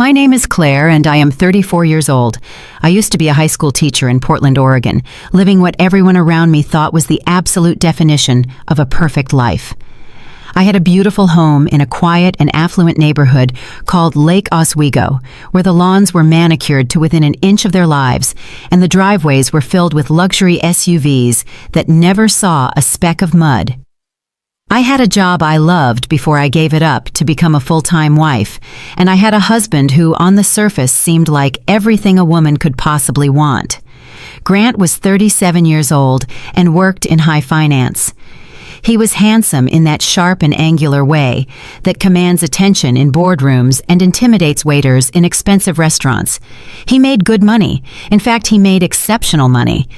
My name is Claire, and I am 34 years old. I used to be a high school teacher in Portland, Oregon, living what everyone around me thought was the absolute definition of a perfect life. I had a beautiful home in a quiet and affluent neighborhood called Lake Oswego, where the lawns were manicured to within an inch of their lives, and the driveways were filled with luxury SUVs that never saw a speck of mud. I had a job I loved before I gave it up to become a full-time wife, and I had a husband who, on the surface, seemed like everything a woman could possibly want. Grant was 37 years old and worked in high finance. He was handsome in that sharp and angular way that commands attention in boardrooms and intimidates waiters in expensive restaurants. He made good money. In fact, he made exceptional money.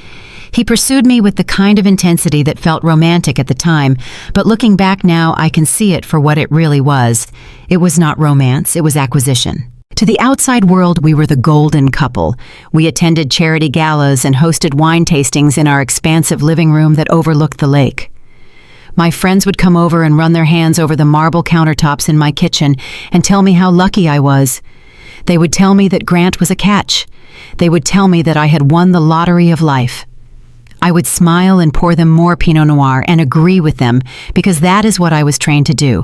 He pursued me with the kind of intensity that felt romantic at the time, but looking back now, I can see it for what it really was. It was not romance, it was acquisition. To the outside world, we were the golden couple. We attended charity galas and hosted wine tastings in our expansive living room that overlooked the lake. My friends would come over and run their hands over the marble countertops in my kitchen and tell me how lucky I was. They would tell me that Grant was a catch. They would tell me that I had won the lottery of life. I would smile and pour them more Pinot Noir and agree with them, because that is what I was trained to do.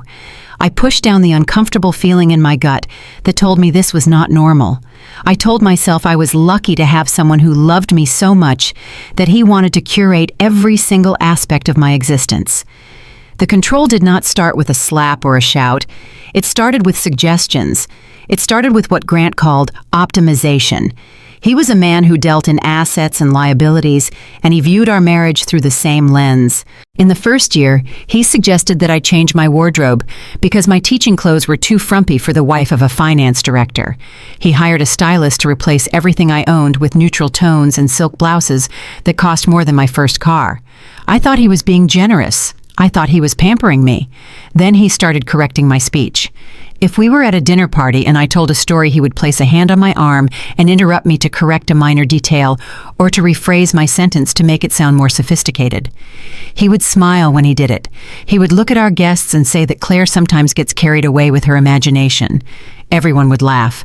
I pushed down the uncomfortable feeling in my gut that told me this was not normal. I told myself I was lucky to have someone who loved me so much that he wanted to curate every single aspect of my existence. The control did not start with a slap or a shout. It started with suggestions. It started with what Grant called optimization. He was a man who dealt in assets and liabilities, and he viewed our marriage through the same lens. In the first year, he suggested that I change my wardrobe because my teaching clothes were too frumpy for the wife of a finance director. He hired a stylist to replace everything I owned with neutral tones and silk blouses that cost more than my first car. I thought he was being generous. I thought he was pampering me. Then he started correcting my speech. If we were at a dinner party and I told a story, he would place a hand on my arm and interrupt me to correct a minor detail or to rephrase my sentence to make it sound more sophisticated. He would smile when he did it. He would look at our guests and say that Claire sometimes gets carried away with her imagination. Everyone would laugh.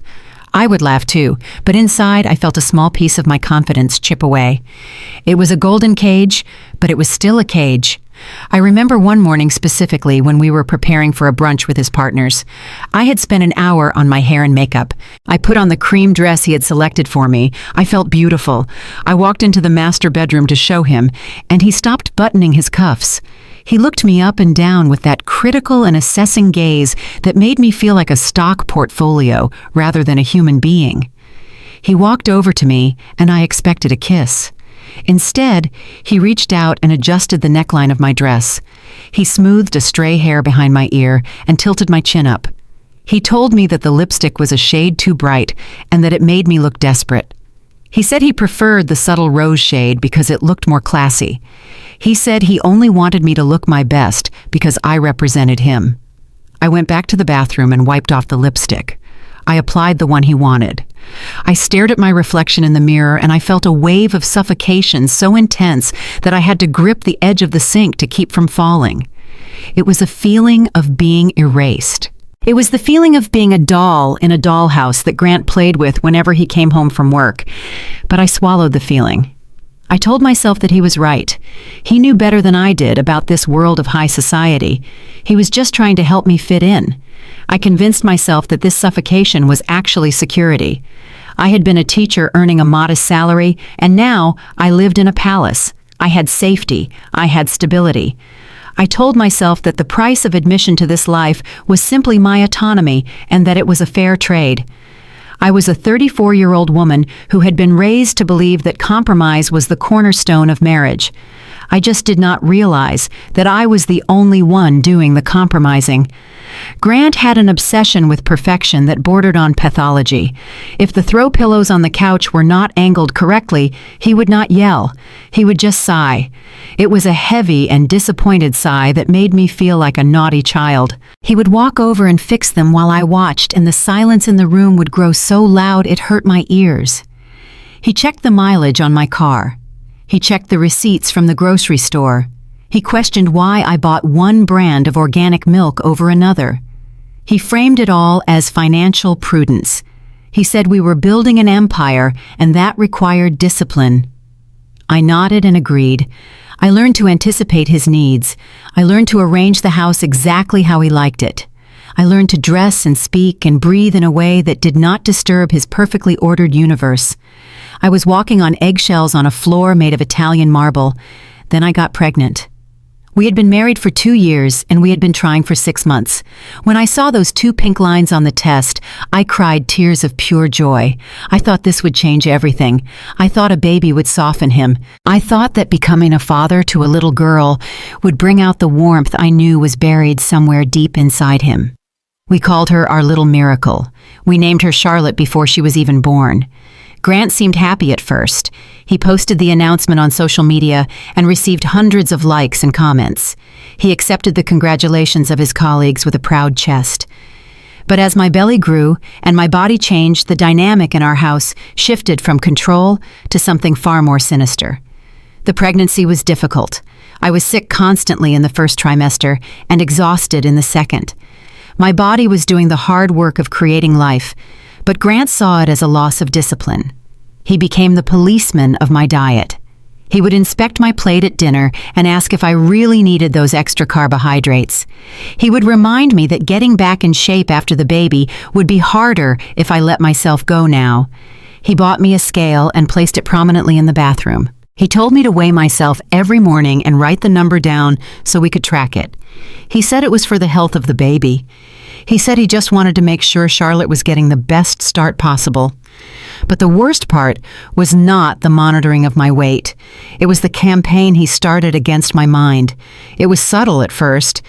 I would laugh too, but inside I felt a small piece of my confidence chip away. It was a golden cage, but it was still a cage. I remember one morning specifically when we were preparing for a brunch with his partners. I had spent an hour on my hair and makeup. I put on the cream dress he had selected for me. I felt beautiful. I walked into the master bedroom to show him, and he stopped buttoning his cuffs. He looked me up and down with that critical and assessing gaze that made me feel like a stock portfolio rather than a human being. He walked over to me, and I expected a kiss. Instead, he reached out and adjusted the neckline of my dress. He smoothed a stray hair behind my ear and tilted my chin up. He told me that the lipstick was a shade too bright and that it made me look desperate. He said he preferred the subtle rose shade because it looked more classy. He said he only wanted me to look my best because I represented him. I went back to the bathroom and wiped off the lipstick. I applied the one he wanted. I stared at my reflection in the mirror and I felt a wave of suffocation so intense that I had to grip the edge of the sink to keep from falling. It was a feeling of being erased. It was the feeling of being a doll in a dollhouse that Grant played with whenever he came home from work. But I swallowed the feeling. I told myself that he was right. He knew better than I did about this world of high society. He was just trying to help me fit in. I convinced myself that this suffocation was actually security. I had been a teacher earning a modest salary, and now I lived in a palace. I had safety. I had stability. I told myself that the price of admission to this life was simply my autonomy and that it was a fair trade. I was a 34-year-old woman who had been raised to believe that compromise was the cornerstone of marriage. I just did not realize that I was the only one doing the compromising. Grant had an obsession with perfection that bordered on pathology. If the throw pillows on the couch were not angled correctly, he would not yell. He would just sigh. It was a heavy and disappointed sigh that made me feel like a naughty child. He would walk over and fix them while I watched, and the silence in the room would grow so loud it hurt my ears. He checked the mileage on my car. He checked the receipts from the grocery store. He questioned why I bought one brand of organic milk over another. He framed it all as financial prudence. He said we were building an empire, and that required discipline. I nodded and agreed. I learned to anticipate his needs. I learned to arrange the house exactly how he liked it. I learned to dress and speak and breathe in a way that did not disturb his perfectly ordered universe. I was walking on eggshells on a floor made of Italian marble. Then I got pregnant. We had been married for 2 years, and we had been trying for 6 months. When I saw those 2 pink lines on the test, I cried tears of pure joy. I thought this would change everything. I thought a baby would soften him. I thought that becoming a father to a little girl would bring out the warmth I knew was buried somewhere deep inside him. We called her our little miracle. We named her Charlotte before she was even born. Grant seemed happy at first. He posted the announcement on social media and received hundreds of likes and comments. He accepted the congratulations of his colleagues with a proud chest. But as my belly grew and my body changed, the dynamic in our house shifted from control to something far more sinister. The pregnancy was difficult. I was sick constantly in the first trimester and exhausted in the second. My body was doing the hard work of creating life, but Grant saw it as a loss of discipline. He became the policeman of my diet. He would inspect my plate at dinner and ask if I really needed those extra carbohydrates. He would remind me that getting back in shape after the baby would be harder if I let myself go now. He bought me a scale and placed it prominently in the bathroom. He told me to weigh myself every morning and write the number down so we could track it. He said it was for the health of the baby. He said he just wanted to make sure Charlotte was getting the best start possible. But the worst part was not the monitoring of my weight. It was the campaign he started against my mind. It was subtle at first.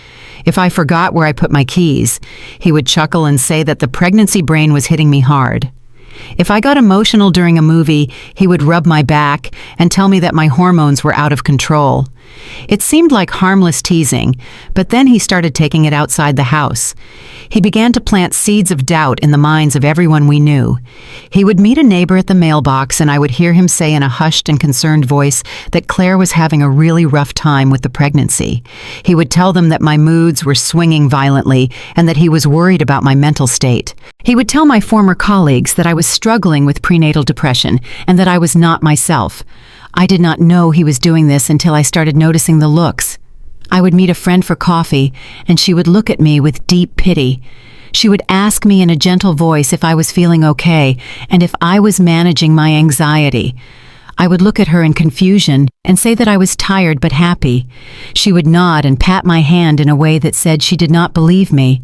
If I forgot where I put my keys, he would chuckle and say that the pregnancy brain was hitting me hard. If I got emotional during a movie, he would rub my back and tell me that my hormones were out of control. It seemed like harmless teasing, but then he started taking it outside the house. He began to plant seeds of doubt in the minds of everyone we knew. He would meet a neighbor at the mailbox, and I would hear him say in a hushed and concerned voice that Claire was having a really rough time with the pregnancy. He would tell them that my moods were swinging violently and that he was worried about my mental state. He would tell my former colleagues that I was struggling with prenatal depression and that I was not myself. I did not know he was doing this until I started noticing the looks. I would meet a friend for coffee, and she would look at me with deep pity. She would ask me in a gentle voice if I was feeling okay and if I was managing my anxiety. I would look at her in confusion and say that I was tired but happy. She would nod and pat my hand in a way that said she did not believe me.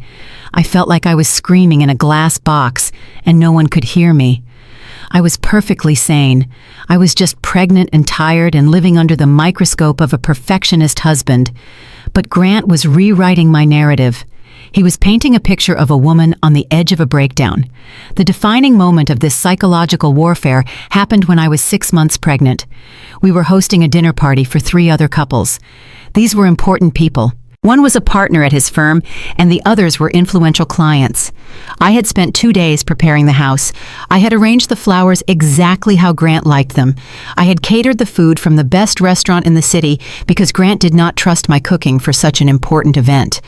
I felt like I was screaming in a glass box and no one could hear me. I was perfectly sane. I was just pregnant and tired and living under the microscope of a perfectionist husband. But Grant was rewriting my narrative. He was painting a picture of a woman on the edge of a breakdown. The defining moment of this psychological warfare happened when I was 6 months pregnant. We were hosting a dinner party for 3 other couples. These were important people. One was a partner at his firm, and the others were influential clients. I had spent 2 days preparing the house. I had arranged the flowers exactly how Grant liked them. I had catered the food from the best restaurant in the city because Grant did not trust my cooking for such an important event.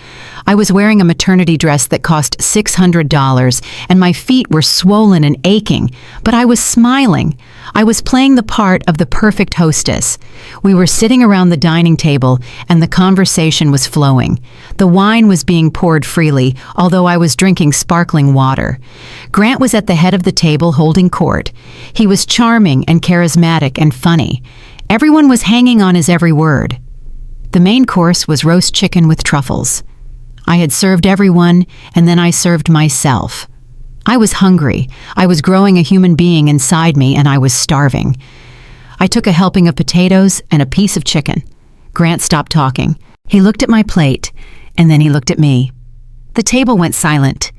I was wearing a maternity dress that cost $600, and my feet were swollen and aching, but I was smiling. I was playing the part of the perfect hostess. We were sitting around the dining table, and the conversation was flowing. The wine was being poured freely, although I was drinking sparkling water. Grant was at the head of the table holding court. He was charming and charismatic and funny. Everyone was hanging on his every word. The main course was roast chicken with truffles. I had served everyone, and then I served myself. I was hungry. I was growing a human being inside me, and I was starving. I took a helping of potatoes and a piece of chicken. Grant stopped talking. He looked at my plate, and then he looked at me. The table went silent.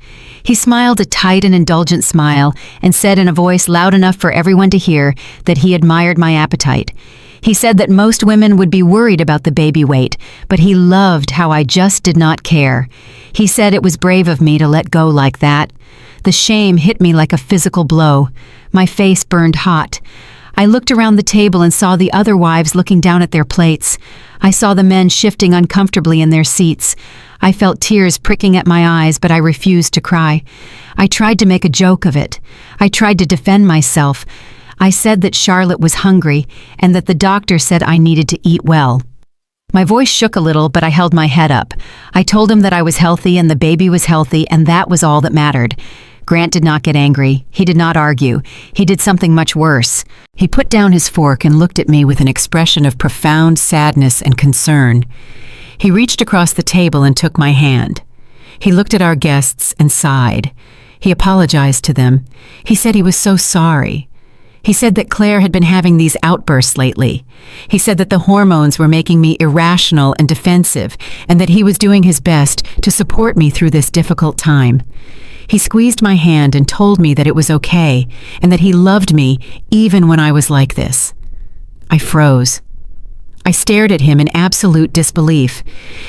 He smiled a tight and indulgent smile and said in a voice loud enough for everyone to hear that he admired my appetite. He said that most women would be worried about the baby weight, but he loved how I just did not care. He said it was brave of me to let go like that. The shame hit me like a physical blow. My face burned hot. I looked around the table and saw the other wives looking down at their plates. I saw the men shifting uncomfortably in their seats. I felt tears pricking at my eyes, but I refused to cry. I tried to make a joke of it. I tried to defend myself. I said that Charlotte was hungry and that the doctor said I needed to eat well. My voice shook a little, but I held my head up. I told him that I was healthy and the baby was healthy, and that was all that mattered. Grant did not get angry. He did not argue. He did something much worse. He put down his fork and looked at me with an expression of profound sadness and concern. He reached across the table and took my hand. He looked at our guests and sighed. He apologized to them. He said he was so sorry. He said that Claire had been having these outbursts lately. He said that the hormones were making me irrational and defensive, and that he was doing his best to support me through this difficult time. He squeezed my hand and told me that it was okay, and that he loved me even when I was like this. I froze. I stared at him in absolute disbelief.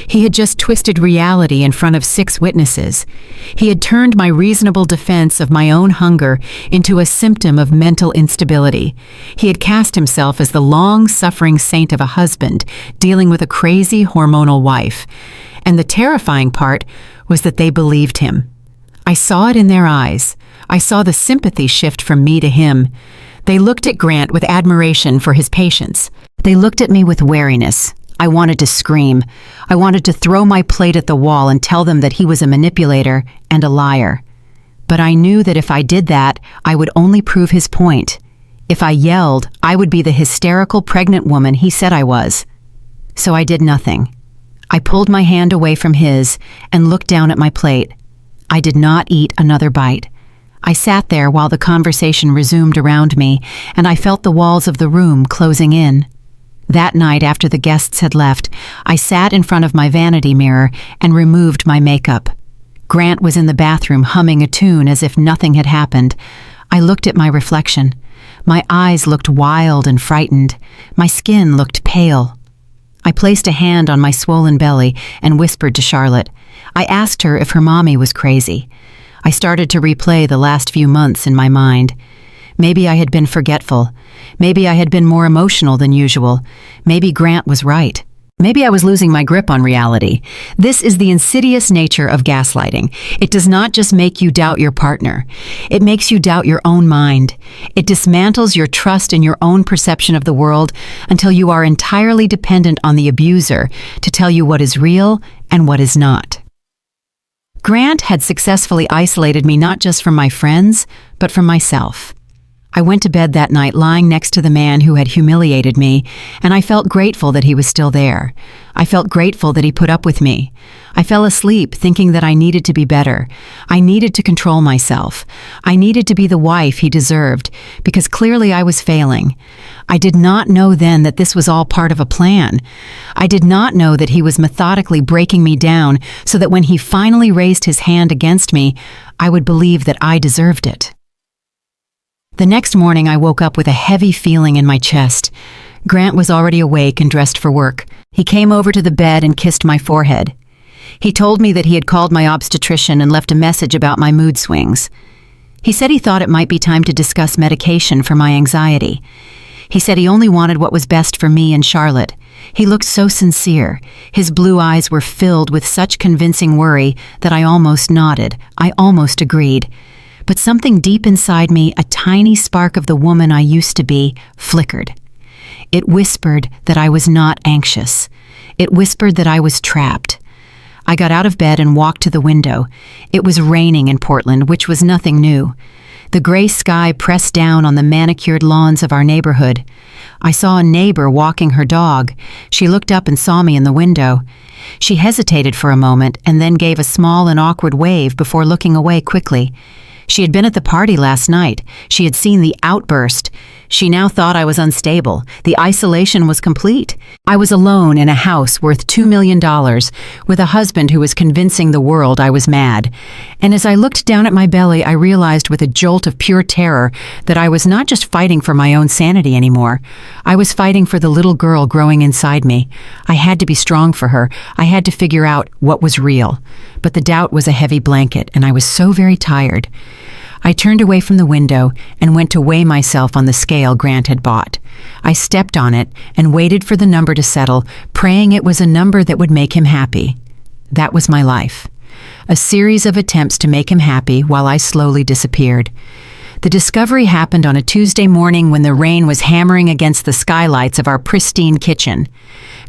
He had just twisted reality in front of 6 witnesses. He had turned my reasonable defense of my own hunger into a symptom of mental instability. He had cast himself as the long-suffering saint of a husband dealing with a crazy hormonal wife. And the terrifying part was that they believed him. I saw it in their eyes. I saw the sympathy shift from me to him. They looked at Grant with admiration for his patience. They looked at me with wariness. I wanted to scream. I wanted to throw my plate at the wall and tell them that he was a manipulator and a liar. But I knew that if I did that, I would only prove his point. If I yelled, I would be the hysterical pregnant woman he said I was. So I did nothing. I pulled my hand away from his and looked down at my plate. I did not eat another bite. I sat there while the conversation resumed around me, and I felt the walls of the room closing in. That night, after the guests had left, I sat in front of my vanity mirror and removed my makeup. Grant was in the bathroom humming a tune as if nothing had happened. I looked at my reflection. My eyes looked wild and frightened. My skin looked pale. I placed a hand on my swollen belly and whispered to Charlotte. I asked her if her mommy was crazy. I started to replay the last few months in my mind. Maybe I had been forgetful. Maybe I had been more emotional than usual. Maybe Grant was right. Maybe I was losing my grip on reality. This is the insidious nature of gaslighting. It does not just make you doubt your partner. It makes you doubt your own mind. It dismantles your trust in your own perception of the world until you are entirely dependent on the abuser to tell you what is real and what is not. Grant had successfully isolated me not just from my friends, but from myself. I went to bed that night lying next to the man who had humiliated me, and I felt grateful that he was still there. I felt grateful that he put up with me. I fell asleep thinking that I needed to be better. I needed to control myself. I needed to be the wife he deserved, because clearly I was failing. I did not know then that this was all part of a plan. I did not know that he was methodically breaking me down so that when he finally raised his hand against me, I would believe that I deserved it. The next morning, I woke up with a heavy feeling in my chest. Grant was already awake and dressed for work. He came over to the bed and kissed my forehead. He told me that he had called my obstetrician and left a message about my mood swings. He said he thought it might be time to discuss medication for my anxiety. He said he only wanted what was best for me and Charlotte. He looked so sincere. His blue eyes were filled with such convincing worry that I almost nodded. I almost agreed. But something deep inside me, a tiny spark of the woman I used to be, flickered. It whispered that I was not anxious. It whispered that I was trapped. I got out of bed and walked to the window. It was raining in Portland, which was nothing new. The gray sky pressed down on the manicured lawns of our neighborhood. I saw a neighbor walking her dog. She looked up and saw me in the window. She hesitated for a moment and then gave a small and awkward wave before looking away quickly. She had been at the party last night. She had seen the outburst. She now thought I was unstable. The isolation was complete. I was alone in a house worth $2 million with a husband who was convincing the world I was mad. And as I looked down at my belly, I realized with a jolt of pure terror that I was not just fighting for my own sanity anymore. I was fighting for the little girl growing inside me. I had to be strong for her. I had to figure out what was real. But the doubt was a heavy blanket, and I was so very tired. I turned away from the window and went to weigh myself on the scale Grant had bought. I stepped on it and waited for the number to settle, praying it was a number that would make him happy. That was my life. A series of attempts to make him happy while I slowly disappeared. The discovery happened on a Tuesday morning when the rain was hammering against the skylights of our pristine kitchen.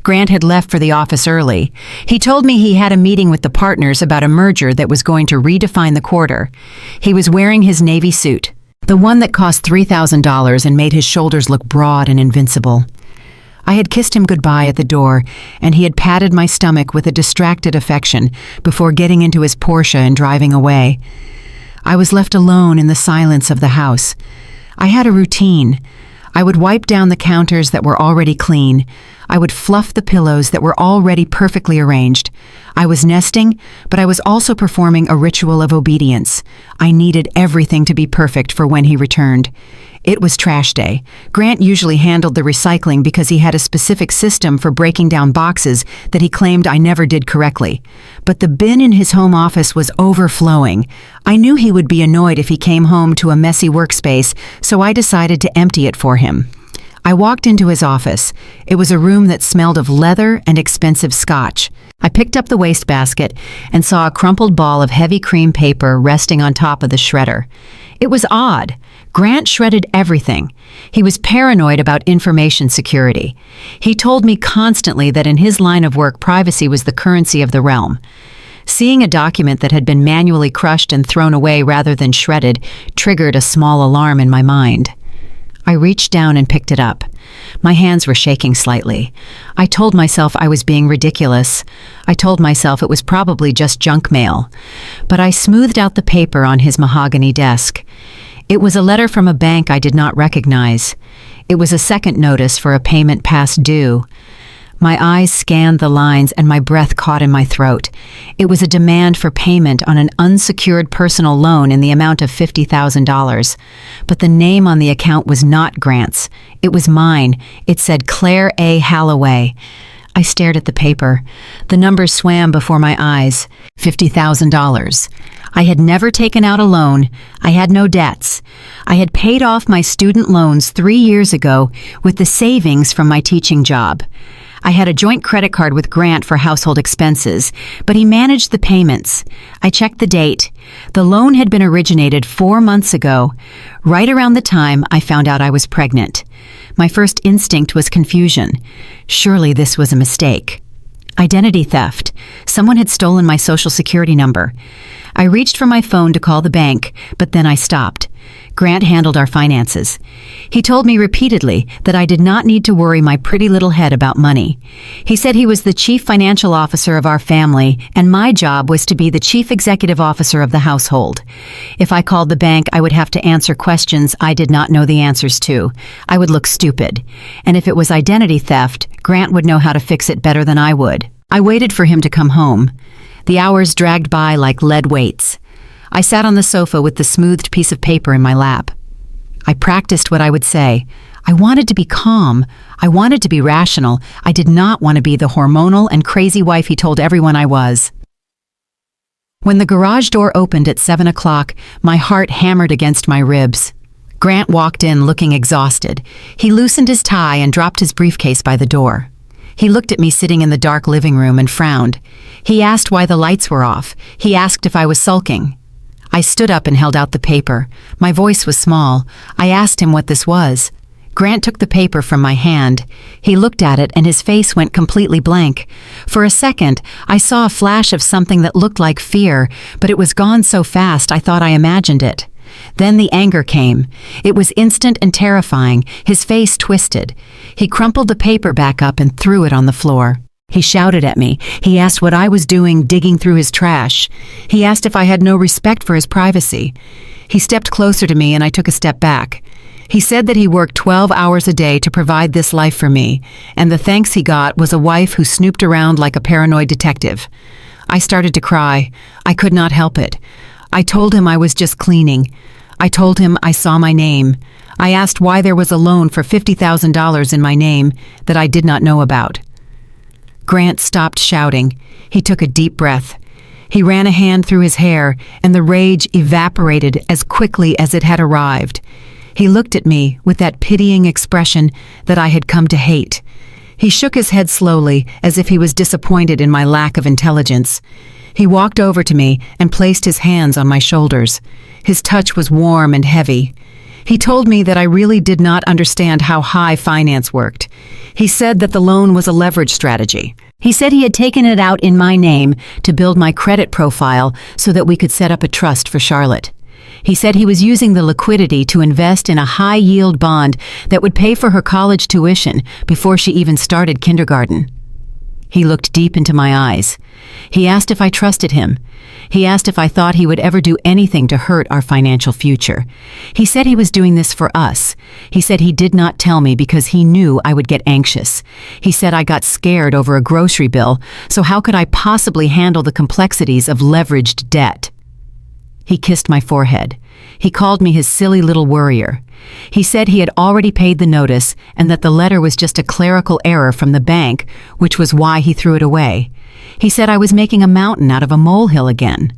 Grant had left for the office early. He told me he had a meeting with the partners about a merger that was going to redefine the quarter. He was wearing his navy suit, the one that cost $3,000 and made his shoulders look broad and invincible. I had kissed him goodbye at the door, and he had patted my stomach with a distracted affection before getting into his Porsche and driving away. I was left alone in the silence of the house. I had a routine. I would wipe down the counters that were already clean. I would fluff the pillows that were already perfectly arranged. I was nesting, but I was also performing a ritual of obedience. I needed everything to be perfect for when he returned. It was trash day. Grant usually handled the recycling because he had a specific system for breaking down boxes that he claimed I never did correctly. But the bin in his home office was overflowing. I knew he would be annoyed if he came home to a messy workspace, so I decided to empty it for him. I walked into his office. It was a room that smelled of leather and expensive scotch. I picked up the wastebasket and saw a crumpled ball of heavy cream paper resting on top of the shredder. It was odd. Grant shredded everything. He was paranoid about information security. He told me constantly that in his line of work, privacy was the currency of the realm. Seeing a document that had been manually crushed and thrown away rather than shredded triggered a small alarm in my mind. I reached down and picked it up. My hands were shaking slightly. I told myself I was being ridiculous. I told myself it was probably just junk mail. But I smoothed out the paper on his mahogany desk. It was a letter from a bank I did not recognize. It was a second notice for a payment past due. My eyes scanned the lines and my breath caught in my throat. It was a demand for payment on an unsecured personal loan in the amount of $50,000. But the name on the account was not Grant's. It was mine. It said Claire A. Halloway. I stared at the paper. The numbers swam before my eyes. $50,000. I had never taken out a loan. I had no debts. I had paid off my student loans 3 years ago with the savings from my teaching job. I had a joint credit card with Grant for household expenses, but he managed the payments. I checked the date. The loan had been originated 4 months ago, right around the time I found out I was pregnant. My first instinct was confusion. Surely this was a mistake. Identity theft. Someone had stolen my social security number. I reached for my phone to call the bank, but then I stopped. Grant handled our finances. He told me repeatedly that I did not need to worry my pretty little head about money. He said he was the chief financial officer of our family, and my job was to be the chief executive officer of the household. If I called the bank, I would have to answer questions I did not know the answers to. I would look stupid. And if it was identity theft, Grant would know how to fix it better than I would. I waited for him to come home. The hours dragged by like lead weights. I sat on the sofa with the smoothed piece of paper in my lap. I practiced what I would say. I wanted to be calm. I wanted to be rational. I did not want to be the hormonal and crazy wife he told everyone I was. When the garage door opened at 7 o'clock, my heart hammered against my ribs. Grant walked in looking exhausted. He loosened his tie and dropped his briefcase by the door. He looked at me sitting in the dark living room and frowned. He asked why the lights were off. He asked if I was sulking. I stood up and held out the paper. My voice was small. I asked him what this was. Grant took the paper from my hand. He looked at it and his face went completely blank. For a second, I saw a flash of something that looked like fear, but it was gone so fast I thought I imagined it. Then the anger came. It was instant and terrifying. His face twisted. He crumpled the paper back up and threw it on the floor. He shouted at me. He asked what I was doing digging through his trash. He asked if I had no respect for his privacy. He stepped closer to me and I took a step back. He said that he worked 12 hours a day to provide this life for me, and the thanks he got was a wife who snooped around like a paranoid detective. I started to cry. I could not help it. I told him I was just cleaning. I told him I saw my name. I asked why there was a loan for $50,000 in my name that I did not know about. Grant stopped shouting. He took a deep breath. He ran a hand through his hair, and the rage evaporated as quickly as it had arrived. He looked at me with that pitying expression that I had come to hate. He shook his head slowly, as if he was disappointed in my lack of intelligence. He walked over to me and placed his hands on my shoulders. His touch was warm and heavy. He told me that I really did not understand how high finance worked. He said that the loan was a leverage strategy. He said he had taken it out in my name to build my credit profile so that we could set up a trust for Charlotte. He said he was using the liquidity to invest in a high-yield bond that would pay for her college tuition before she even started kindergarten. He looked deep into my eyes. He asked if I trusted him. He asked if I thought he would ever do anything to hurt our financial future. He said he was doing this for us. He said he did not tell me because he knew I would get anxious. He said I got scared over a grocery bill, so how could I possibly handle the complexities of leveraged debt? He kissed my forehead. He called me his silly little worrier. He said he had already paid the notice and that the letter was just a clerical error from the bank, which was why he threw it away. He said I was making a mountain out of a molehill again.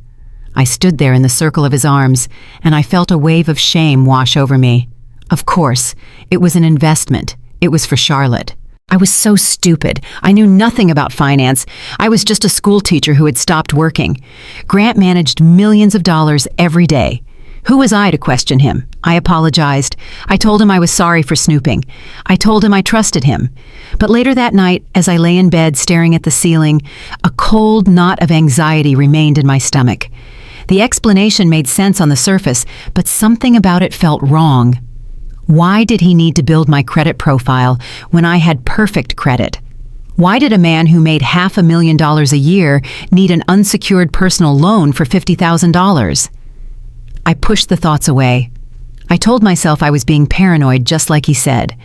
I stood there in the circle of his arms, and I felt a wave of shame wash over me. Of course, it was an investment. It was for Charlotte. I was so stupid. I knew nothing about finance. I was just a school teacher who had stopped working. Grant managed millions of dollars every day. Who was I to question him? I apologized. I told him I was sorry for snooping. I told him I trusted him. But later that night, as I lay in bed staring at the ceiling, a cold knot of anxiety remained in my stomach. The explanation made sense on the surface, but something about it felt wrong. Why did he need to build my credit profile when I had perfect credit? Why did a man who made $500,000 a year need an unsecured personal loan for $50,000? I pushed the thoughts away. I told myself I was being paranoid, just like he said.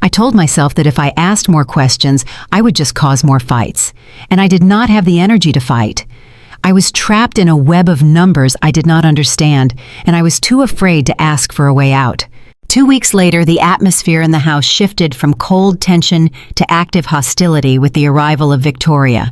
I told myself that if I asked more questions, I would just cause more fights. And I did not have the energy to fight. I was trapped in a web of numbers I did not understand, and I was too afraid to ask for a way out. 2 weeks later, the atmosphere in the house shifted from cold tension to active hostility with the arrival of Victoria.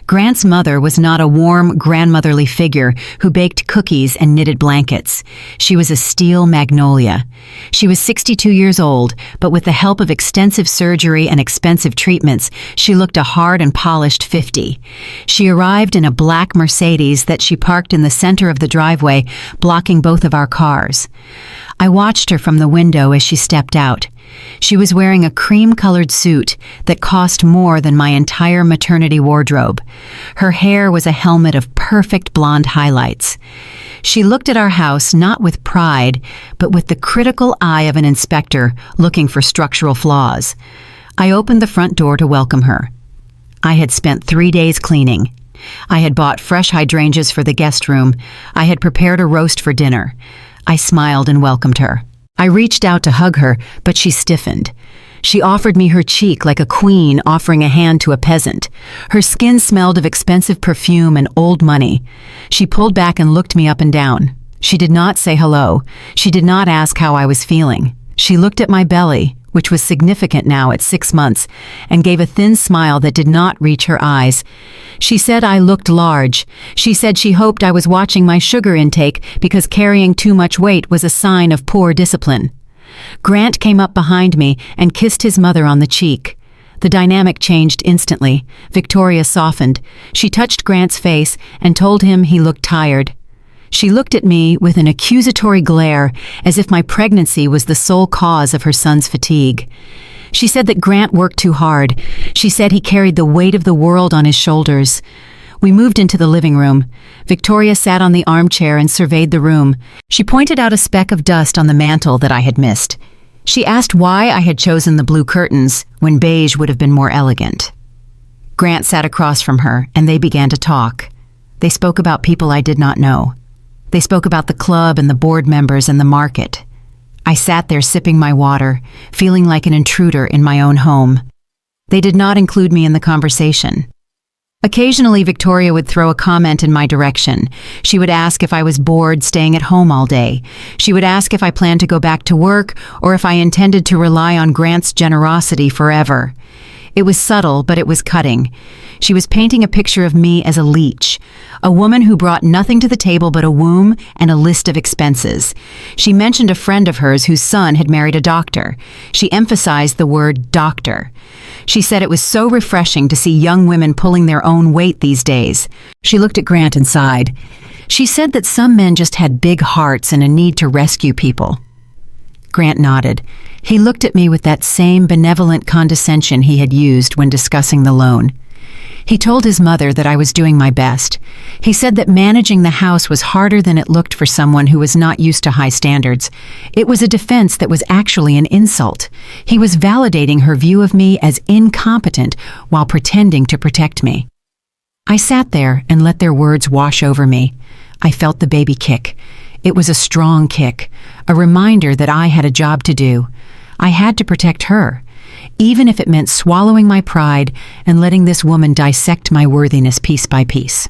Grant's mother was not a warm, grandmotherly figure who baked cookies and knitted blankets. She was a steel magnolia. She was 62 years old, but with the help of extensive surgery and expensive treatments, she looked a hard and polished 50. She arrived in a black Mercedes that she parked in the center of the driveway, blocking both of our cars. I watched her from the window as she stepped out. She was wearing a cream-colored suit that cost more than my entire maternity wardrobe. Her hair was a helmet of perfect blonde highlights. She looked at our house not with pride, but with the critical eye of an inspector looking for structural flaws. I opened the front door to welcome her. I had spent 3 days cleaning. I had bought fresh hydrangeas for the guest room. I had prepared a roast for dinner. I smiled and welcomed her. I reached out to hug her, but she stiffened. She offered me her cheek like a queen offering a hand to a peasant. Her skin smelled of expensive perfume and old money. She pulled back and looked me up and down. She did not say hello. She did not ask how I was feeling. She looked at my belly, which was significant now at 6 months, and gave a thin smile that did not reach her eyes. She said I looked large. She said she hoped I was watching my sugar intake because carrying too much weight was a sign of poor discipline. Grant came up behind me and kissed his mother on the cheek. The dynamic changed instantly. Victoria softened. She touched Grant's face and told him he looked tired. She looked at me with an accusatory glare, as if my pregnancy was the sole cause of her son's fatigue. She said that Grant worked too hard. She said he carried the weight of the world on his shoulders. We moved into the living room. Victoria sat on the armchair and surveyed the room. She pointed out a speck of dust on the mantel that I had missed. She asked why I had chosen the blue curtains when beige would have been more elegant. Grant sat across from her, and they began to talk. They spoke about people I did not know. They spoke about the club and the board members and the market. I sat there sipping my water, feeling like an intruder in my own home. They did not include me in the conversation. Occasionally, Victoria would throw a comment in my direction. She would ask if I was bored staying at home all day. She would ask if I planned to go back to work or if I intended to rely on Grant's generosity forever. It was subtle, but it was cutting. She was painting a picture of me as a leech, a woman who brought nothing to the table but a womb and a list of expenses. She mentioned a friend of hers whose son had married a doctor. She emphasized the word doctor. She said it was so refreshing to see young women pulling their own weight these days. She looked at Grant and sighed. She said that some men just had big hearts and a need to rescue people. Grant nodded. He looked at me with that same benevolent condescension he had used when discussing the loan. He told his mother that I was doing my best. He said that managing the house was harder than it looked for someone who was not used to high standards. It was a defense that was actually an insult. He was validating her view of me as incompetent while pretending to protect me. I sat there and let their words wash over me. I felt the baby kick. It was a strong kick, a reminder that I had a job to do. I had to protect her, even if it meant swallowing my pride and letting this woman dissect my worthiness piece by piece.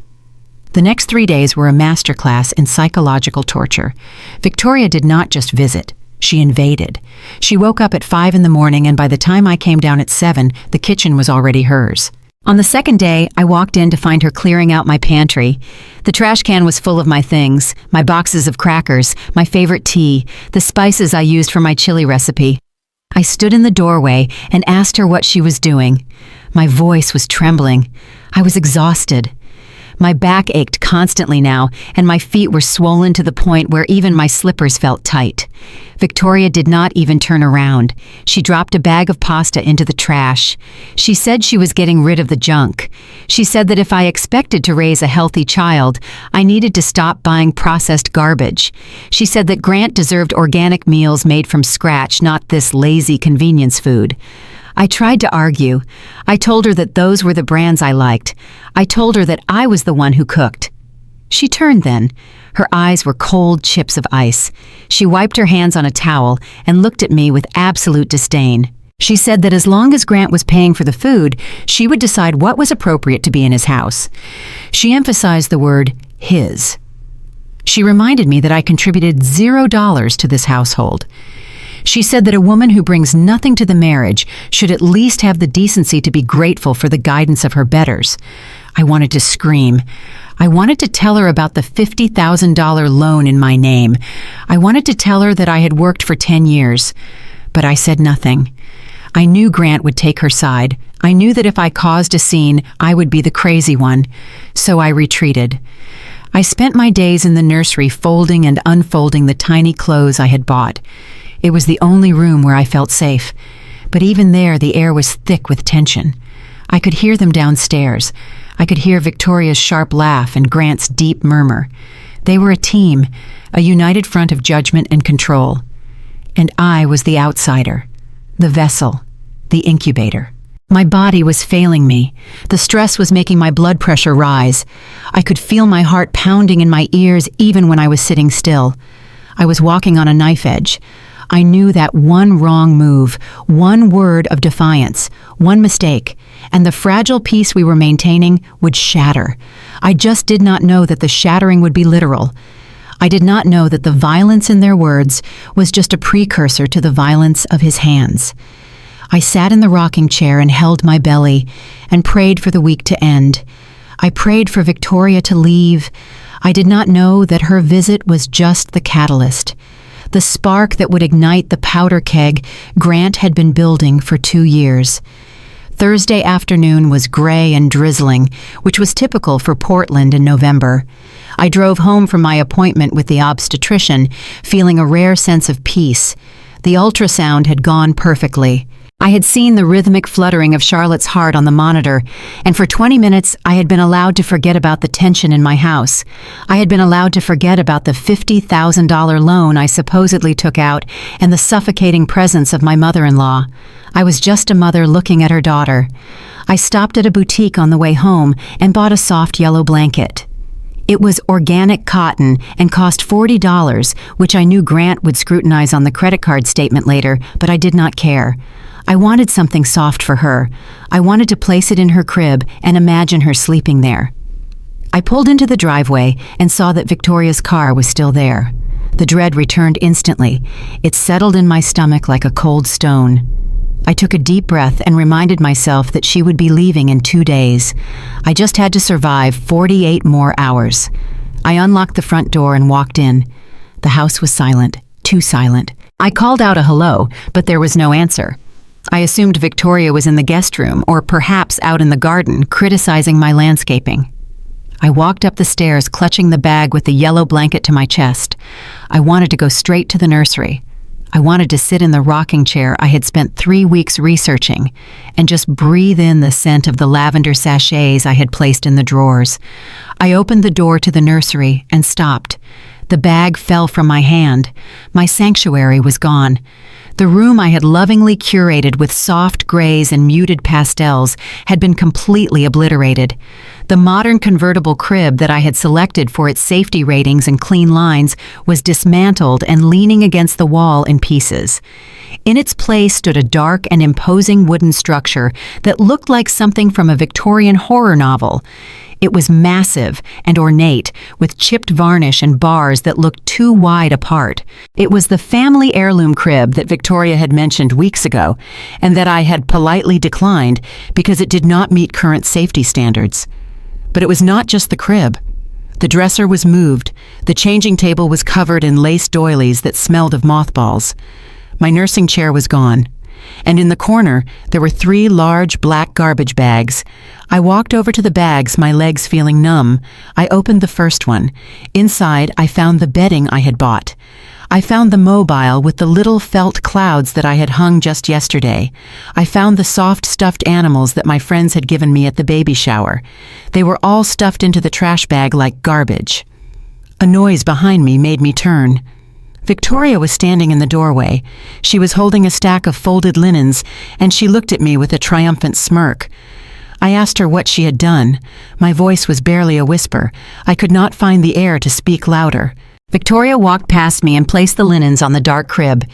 The next 3 days were a masterclass in psychological torture. Victoria did not just visit. She invaded. She woke up at 5 in the morning, and by the time I came down at 7, the kitchen was already hers. On the second day, I walked in to find her clearing out my pantry. The trash can was full of my things, my boxes of crackers, my favorite tea, the spices I used for my chili recipe. I stood in the doorway and asked her what she was doing. My voice was trembling. I was exhausted. My back ached constantly now, and my feet were swollen to the point where even my slippers felt tight. Victoria did not even turn around. She dropped a bag of pasta into the trash. She said she was getting rid of the junk. She said that if I expected to raise a healthy child, I needed to stop buying processed garbage. She said that Grant deserved organic meals made from scratch, not this lazy convenience food. I tried to argue. I told her that those were the brands I liked. I told her that I was the one who cooked. She turned then. Her eyes were cold chips of ice. She wiped her hands on a towel and looked at me with absolute disdain. She said that as long as Grant was paying for the food, she would decide what was appropriate to be in his house. She emphasized the word his. She reminded me that I contributed $0 to this household. She said that a woman who brings nothing to the marriage should at least have the decency to be grateful for the guidance of her betters. I wanted to scream. I wanted to tell her about the $50,000 loan in my name. I wanted to tell her that I had worked for 10 years. But I said nothing. I knew Grant would take her side. I knew that if I caused a scene, I would be the crazy one. So I retreated. I spent my days in the nursery folding and unfolding the tiny clothes I had bought. It was the only room where I felt safe, but even there the air was thick with tension. I could hear them downstairs. I could hear Victoria's sharp laugh and Grant's deep murmur. They were a team, a united front of judgment and control. And I was the outsider, the vessel, the incubator. My body was failing me. The stress was making my blood pressure rise. I could feel my heart pounding in my ears even when I was sitting still. I was walking on a knife edge. I knew that one wrong move, one word of defiance, one mistake, and the fragile peace we were maintaining would shatter. I just did not know that the shattering would be literal. I did not know that the violence in their words was just a precursor to the violence of his hands. I sat in the rocking chair and held my belly and prayed for the week to end. I prayed for Victoria to leave. I did not know that her visit was just the catalyst, the spark that would ignite the powder keg Grant had been building for 2 years. Thursday afternoon was gray and drizzling, which was typical for Portland in November. I drove home from my appointment with the obstetrician, feeling a rare sense of peace. The ultrasound had gone perfectly. I had seen the rhythmic fluttering of Charlotte's heart on the monitor, and for 20 minutes I had been allowed to forget about the tension in my house. I had been allowed to forget about the $50,000 loan I supposedly took out and the suffocating presence of my mother-in-law. I was just a mother looking at her daughter. I stopped at a boutique on the way home and bought a soft yellow blanket. It was organic cotton and cost $40, which I knew Grant would scrutinize on the credit card statement later, but I did not care. I wanted something soft for her. I wanted to place it in her crib and imagine her sleeping there. I pulled into the driveway and saw that Victoria's car was still there. The dread returned instantly. It settled in my stomach like a cold stone. I took a deep breath and reminded myself that she would be leaving in 2 days. I just had to survive 48 more hours. I unlocked the front door and walked in. The house was silent, too silent. I called out a hello, but there was no answer. I assumed Victoria was in the guest room or perhaps out in the garden, criticizing my landscaping. I walked up the stairs, clutching the bag with the yellow blanket to my chest. I wanted to go straight to the nursery. I wanted to sit in the rocking chair I had spent 3 weeks researching and just breathe in the scent of the lavender sachets I had placed in the drawers. I opened the door to the nursery and stopped. The bag fell from my hand. My sanctuary was gone. The room I had lovingly curated with soft grays and muted pastels had been completely obliterated. The modern convertible crib that I had selected for its safety ratings and clean lines was dismantled and leaning against the wall in pieces. In its place stood a dark and imposing wooden structure that looked like something from a Victorian horror novel. It was massive and ornate, with chipped varnish and bars that looked too wide apart. It was the family heirloom crib that Victoria had mentioned weeks ago, and that I had politely declined because it did not meet current safety standards. But it was not just the crib. The dresser was moved, the changing table was covered in lace doilies that smelled of mothballs. My nursing chair was gone. And in the corner, there were 3 large black garbage bags. I walked over to the bags, my legs feeling numb. I opened the first one. Inside, I found the bedding I had bought. I found the mobile with the little felt clouds that I had hung just yesterday. I found the soft stuffed animals that my friends had given me at the baby shower. They were all stuffed into the trash bag like garbage. A noise behind me made me turn. Victoria was standing in the doorway. She was holding a stack of folded linens, and she looked at me with a triumphant smirk. I asked her what she had done. My voice was barely a whisper. I could not find the air to speak louder. Victoria walked past me and placed the linens on the dark crib.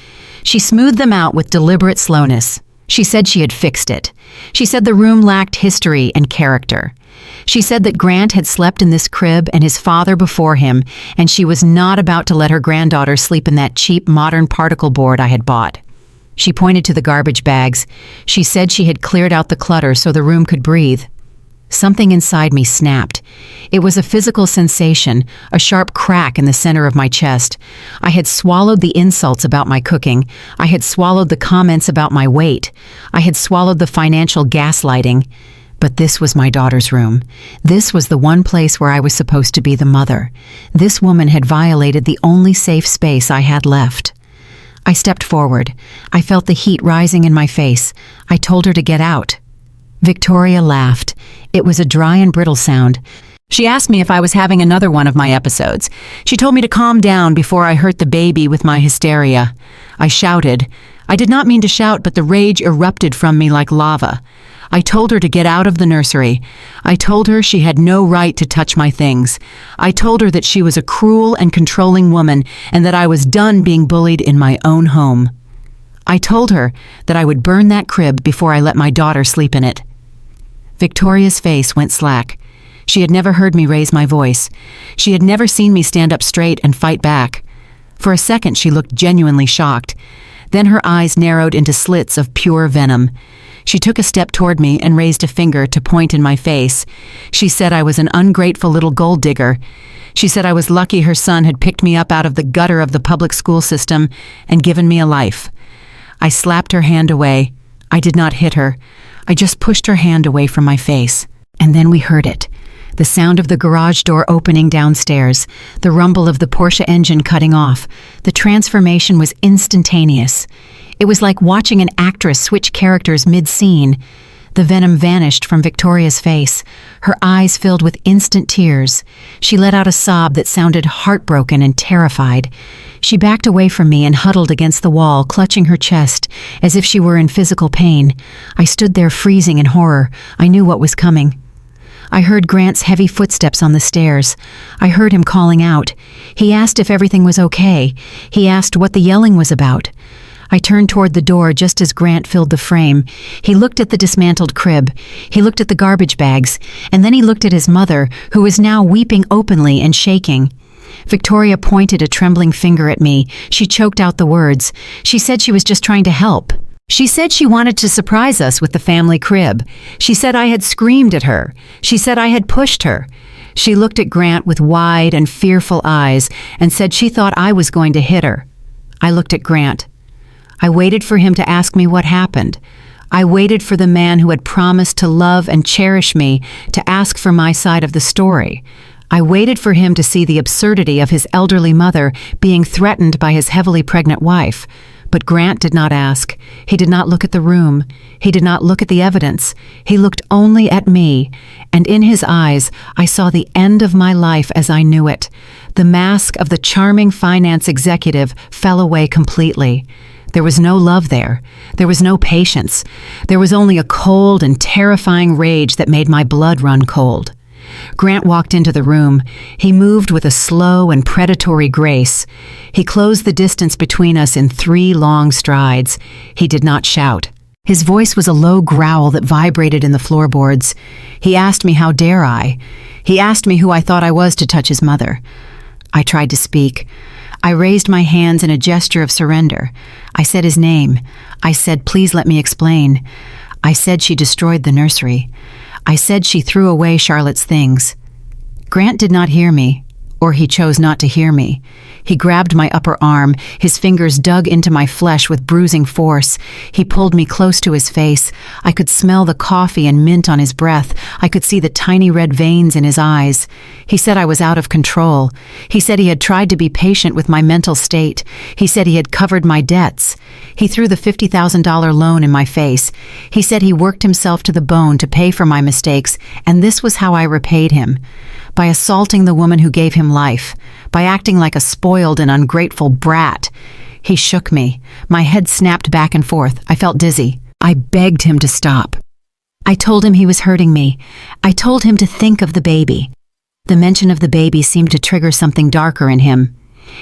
She smoothed them out with deliberate slowness. She said she had fixed it. She said the room lacked history and character. She said that Grant had slept in this crib and his father before him, and she was not about to let her granddaughter sleep in that cheap modern particle board I had bought. She pointed to the garbage bags. She said she had cleared out the clutter so the room could breathe. Something inside me snapped. It was a physical sensation, a sharp crack in the center of my chest. I had swallowed the insults about my cooking. I had swallowed the comments about my weight. I had swallowed the financial gaslighting. But this was my daughter's room. This was the one place where I was supposed to be the mother. This woman had violated the only safe space I had left. I stepped forward. I felt the heat rising in my face. I told her to get out. Victoria laughed. It was a dry and brittle sound. She asked me if I was having another one of my episodes. She told me to calm down before I hurt the baby with my hysteria. I shouted. I did not mean to shout, but the rage erupted from me like lava. I told her to get out of the nursery. I told her she had no right to touch my things. I told her that she was a cruel and controlling woman and that I was done being bullied in my own home. I told her that I would burn that crib before I let my daughter sleep in it. Victoria's face went slack. She had never heard me raise my voice. She had never seen me stand up straight and fight back. For a second, she looked genuinely shocked. Then her eyes narrowed into slits of pure venom. She took a step toward me and raised a finger to point in my face. She said I was an ungrateful little gold digger. She said I was lucky her son had picked me up out of the gutter of the public school system and given me a life. I slapped her hand away. I did not hit her. I just pushed her hand away from my face. And then we heard it. The sound of the garage door opening downstairs, the rumble of the Porsche engine cutting off. The transformation was instantaneous. It was like watching an actress switch characters mid-scene. The venom vanished from Victoria's face. Her eyes filled with instant tears. She let out a sob that sounded heartbroken and terrified. She backed away from me and huddled against the wall, clutching her chest, as if she were in physical pain. I stood there freezing in horror. I knew what was coming. I heard Grant's heavy footsteps on the stairs. I heard him calling out. He asked if everything was okay. He asked what the yelling was about. I turned toward the door just as Grant filled the frame. He looked at the dismantled crib. He looked at the garbage bags. And then he looked at his mother, who was now weeping openly and shaking. Victoria pointed a trembling finger at me. She choked out the words. She said she was just trying to help. She said she wanted to surprise us with the family crib. She said I had screamed at her. She said I had pushed her. She looked at Grant with wide and fearful eyes and said she thought I was going to hit her. I looked at Grant. I waited for him to ask me what happened. I waited for the man who had promised to love and cherish me to ask for my side of the story. I waited for him to see the absurdity of his elderly mother being threatened by his heavily pregnant wife. But Grant did not ask. He did not look at the room. He did not look at the evidence. He looked only at me, and in his eyes I saw the end of my life as I knew it. The mask of the charming finance executive fell away completely. There was no love there. There was no patience. There was only a cold and terrifying rage that made my blood run cold. Grant walked into the room. He moved with a slow and predatory grace. He closed the distance between us in 3 long strides. He did not shout. His voice was a low growl that vibrated in the floorboards. He asked me how dare I. He asked me who I thought I was to touch his mother. I tried to speak. I raised my hands in a gesture of surrender. I said his name. I said, "Please let me explain." I said she destroyed the nursery. I said she threw away Charlotte's things. Grant did not hear me, or he chose not to hear me. He grabbed my upper arm. His fingers dug into my flesh with bruising force. He pulled me close to his face. I could smell the coffee and mint on his breath. I could see the tiny red veins in his eyes. He said I was out of control. He said he had tried to be patient with my mental state. He said he had covered my debts. He threw the $50,000 loan in my face. He said he worked himself to the bone to pay for my mistakes, and this was how I repaid him. By assaulting the woman who gave him life, by acting like a spoiled and ungrateful brat. He shook me. My head snapped back and forth. I felt dizzy. I begged him to stop. I told him he was hurting me. I told him to think of the baby. The mention of the baby seemed to trigger something darker in him.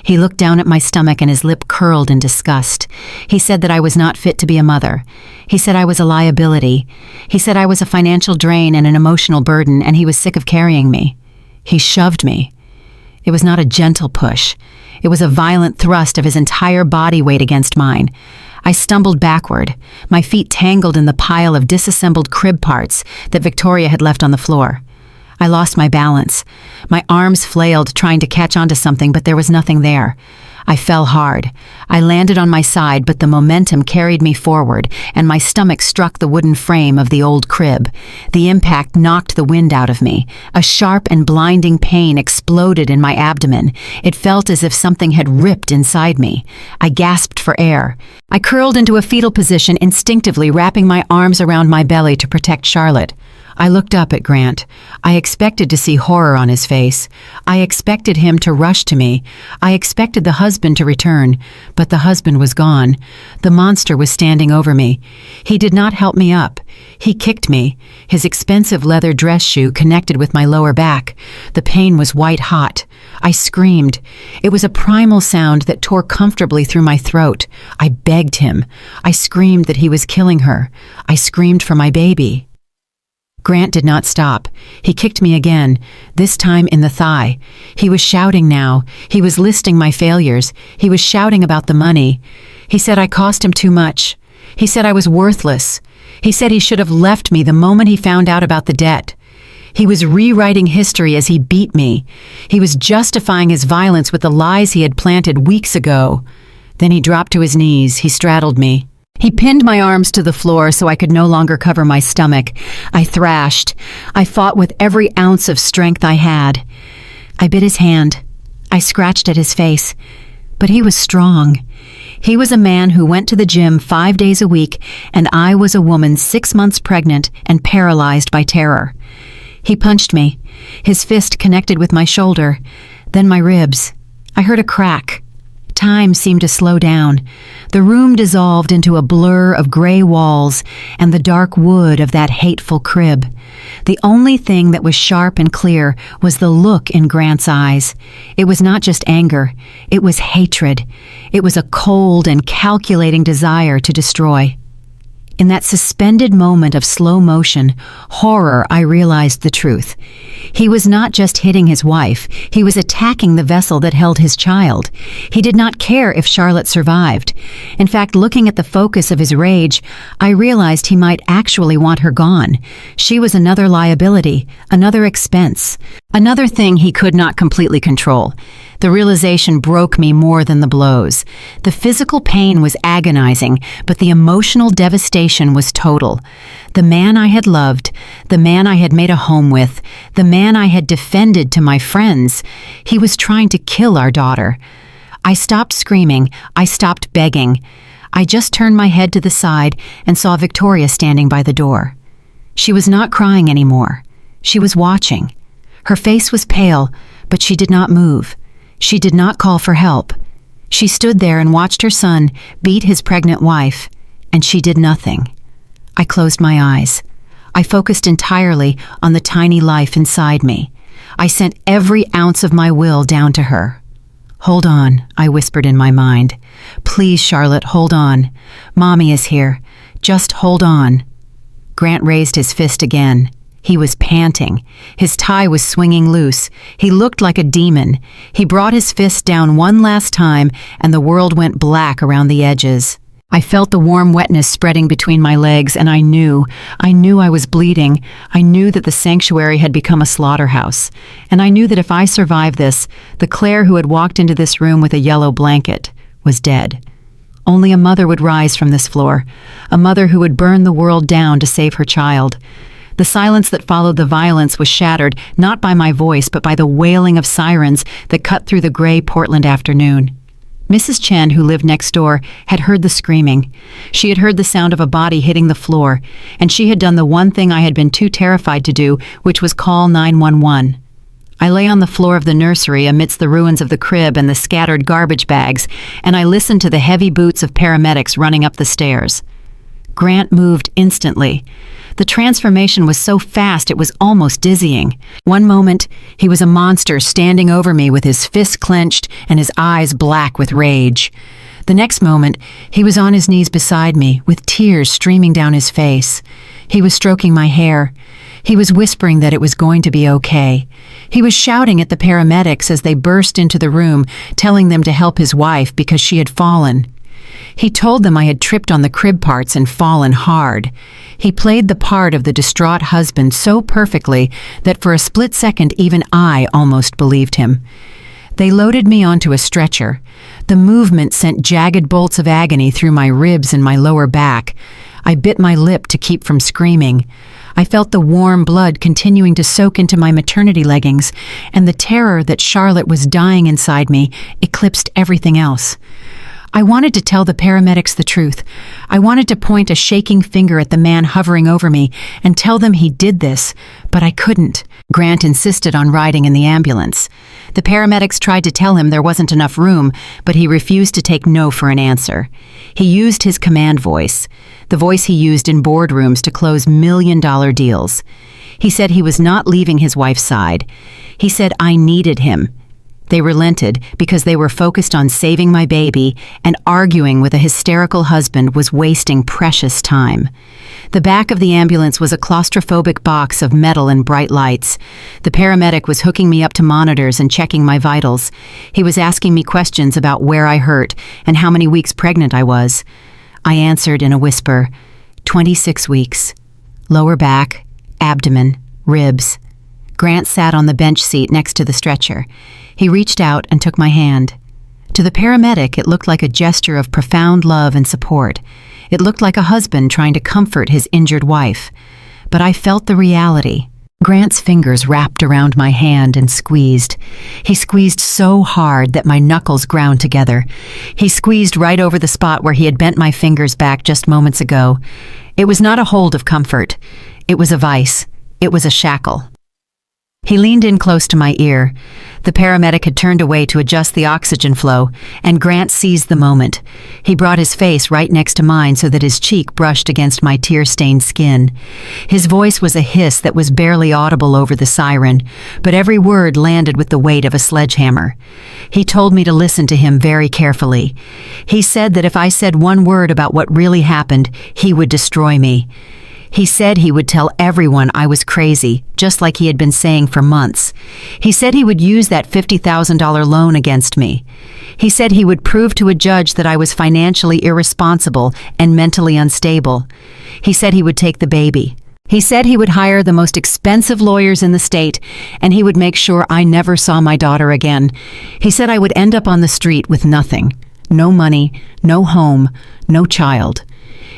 He looked down at my stomach and his lip curled in disgust. He said that I was not fit to be a mother. He said I was a liability. He said I was a financial drain and an emotional burden, and he was sick of carrying me. He shoved me. It was not a gentle push. It was a violent thrust of his entire body weight against mine. I stumbled backward, my feet tangled in the pile of disassembled crib parts that Victoria had left on the floor. I lost my balance. My arms flailed, trying to catch onto something, but there was nothing there. I fell hard. I landed on my side, but the momentum carried me forward, and my stomach struck the wooden frame of the old crib. The impact knocked the wind out of me. A sharp and blinding pain exploded in my abdomen. It felt as if something had ripped inside me. I gasped for air. I curled into a fetal position, instinctively wrapping my arms around my belly to protect Charlotte. I looked up at Grant. I expected to see horror on his face. I expected him to rush to me. I expected the husband to return, but the husband was gone. The monster was standing over me. He did not help me up. He kicked me. His expensive leather dress shoe connected with my lower back. The pain was white hot. I screamed. It was a primal sound that tore comfortably through my throat. I begged him. I screamed that he was killing her. I screamed for my baby. Grant did not stop. He kicked me again, this time in the thigh. He was shouting now. He was listing my failures. He was shouting about the money. He said I cost him too much. He said I was worthless. He said he should have left me the moment he found out about the debt. He was rewriting history as he beat me. He was justifying his violence with the lies he had planted weeks ago. Then he dropped to his knees. He straddled me. He pinned my arms to the floor so I could no longer cover my stomach. I thrashed. I fought with every ounce of strength I had. I bit his hand. I scratched at his face. But he was strong. He was a man who went to the gym 5 days a week, and I was a woman 6 months pregnant and paralyzed by terror. He punched me. His fist connected with my shoulder, then my ribs. I heard a crack. Time seemed to slow down. The room dissolved into a blur of gray walls and the dark wood of that hateful crib. The only thing that was sharp and clear was the look in Grant's eyes. It was not just anger. It was hatred. It was a cold and calculating desire to destroy. In that suspended moment of slow motion, horror, I realized the truth. He was not just hitting his wife, he was attacking the vessel that held his child. He did not care if Charlotte survived. In fact, looking at the focus of his rage, I realized he might actually want her gone. She was another liability, another expense, another thing he could not completely control. The realization broke me more than the blows. The physical pain was agonizing, but the emotional devastation was total. The man I had loved, the man I had made a home with, the man I had defended to my friends, he was trying to kill our daughter. I stopped screaming. I stopped begging. I just turned my head to the side and saw Victoria standing by the door. She was not crying anymore. She was watching. Her face was pale, but she did not move. She did not call for help. She stood there and watched her son beat his pregnant wife, and she did nothing. I closed my eyes. I focused entirely on the tiny life inside me. I sent every ounce of my will down to her. "Hold on," I whispered in my mind. "Please, Charlotte, hold on. Mommy is here. Just hold on." Grant raised his fist again. He was panting. His tie was swinging loose. He looked like a demon. He brought his fist down one last time, and the world went black around the edges. I felt the warm wetness spreading between my legs, and I knew I was bleeding. I knew that the sanctuary had become a slaughterhouse. And I knew that if I survived this, the Claire who had walked into this room with a yellow blanket was dead. Only a mother would rise from this floor, a mother who would burn the world down to save her child. The silence that followed the violence was shattered, not by my voice, but by the wailing of sirens that cut through the gray Portland afternoon. Mrs. Chen, who lived next door, had heard the screaming. She had heard the sound of a body hitting the floor, and she had done the one thing I had been too terrified to do, which was call 911. I lay on the floor of the nursery amidst the ruins of the crib and the scattered garbage bags, and I listened to the heavy boots of paramedics running up the stairs. Grant moved instantly. The transformation was so fast it was almost dizzying. One moment, he was a monster standing over me with his fists clenched and his eyes black with rage. The next moment, he was on his knees beside me, with tears streaming down his face. He was stroking my hair. He was whispering that it was going to be okay. He was shouting at the paramedics as they burst into the room, telling them to help his wife because she had fallen. He told them I had tripped on the crib parts and fallen hard. He played the part of the distraught husband so perfectly that for a split second even I almost believed him. They loaded me onto a stretcher. The movement sent jagged bolts of agony through my ribs and my lower back. I bit my lip to keep from screaming. I felt the warm blood continuing to soak into my maternity leggings, and the terror that Charlotte was dying inside me eclipsed everything else. I wanted to tell the paramedics the truth. I wanted to point a shaking finger at the man hovering over me and tell them he did this, but I couldn't. Grant insisted on riding in the ambulance. The paramedics tried to tell him there wasn't enough room, but he refused to take no for an answer. He used his command voice, the voice he used in boardrooms to close million-dollar deals. He said he was not leaving his wife's side. He said I needed him. They relented because they were focused on saving my baby, and arguing with a hysterical husband was wasting precious time. The back of the ambulance was a claustrophobic box of metal and bright lights. The paramedic was hooking me up to monitors and checking my vitals. He was asking me questions about where I hurt and how many weeks pregnant I was. I answered in a whisper, 26 weeks. Lower back, abdomen, ribs. Grant sat on the bench seat next to the stretcher. He reached out and took my hand. To the paramedic, it looked like a gesture of profound love and support. It looked like a husband trying to comfort his injured wife. But I felt the reality. Grant's fingers wrapped around my hand and squeezed. He squeezed so hard that my knuckles ground together. He squeezed right over the spot where he had bent my fingers back just moments ago. It was not a hold of comfort. It was a vice. It was a shackle. He leaned in close to my ear. The paramedic had turned away to adjust the oxygen flow, and Grant seized the moment. He brought his face right next to mine so that his cheek brushed against my tear-stained skin. His voice was a hiss that was barely audible over the siren, but every word landed with the weight of a sledgehammer. He told me to listen to him very carefully. He said that if I said one word about what really happened, he would destroy me. He said he would tell everyone I was crazy, just like he had been saying for months. He said he would use that $50,000 loan against me. He said he would prove to a judge that I was financially irresponsible and mentally unstable. He said he would take the baby. He said he would hire the most expensive lawyers in the state, and he would make sure I never saw my daughter again. He said I would end up on the street with nothing. No money, no home, no child.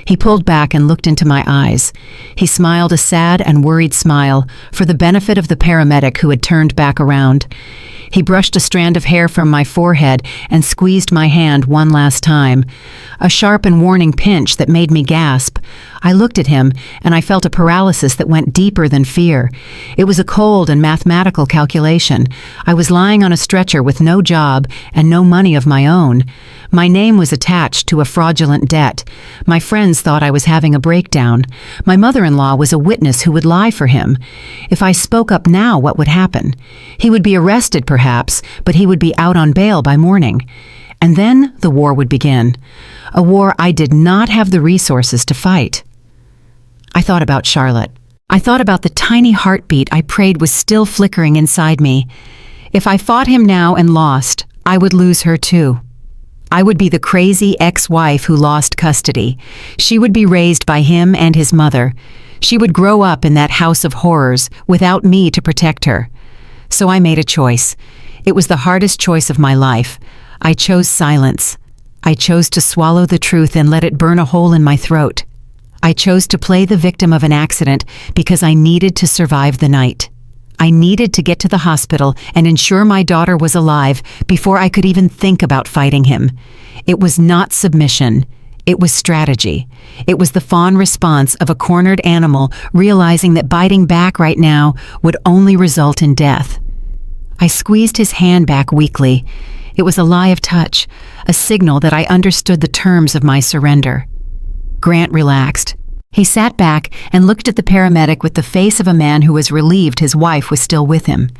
He pulled back and looked into my eyes. He smiled a sad and worried smile for the benefit of the paramedic who had turned back around. He brushed a strand of hair from my forehead and squeezed my hand one last time. A sharp and warning pinch that made me gasp. I looked at him, and I felt a paralysis that went deeper than fear. It was a cold and mathematical calculation. I was lying on a stretcher with no job and no money of my own. My name was attached to a fraudulent debt. My friends thought I was having a breakdown. My mother-in-law was a witness who would lie for him. If I spoke up now, what would happen? He would be arrested, perhaps, but he would be out on bail by morning. And then the war would begin. A war I did not have the resources to fight. I thought about Charlotte. I thought about the tiny heartbeat I prayed was still flickering inside me. If I fought him now and lost, I would lose her too. I would be the crazy ex-wife who lost custody. She would be raised by him and his mother. She would grow up in that house of horrors without me to protect her. So I made a choice. It was the hardest choice of my life. I chose silence. I chose to swallow the truth and let it burn a hole in my throat. I chose to play the victim of an accident because I needed to survive the night. I needed to get to the hospital and ensure my daughter was alive before I could even think about fighting him. It was not submission. It was strategy. It was the fawn response of a cornered animal realizing that biting back right now would only result in death. I squeezed his hand back weakly. It was a lie of touch, a signal that I understood the terms of my surrender. Grant relaxed. He sat back and looked at the paramedic with the face of a man who was relieved his wife was still with him.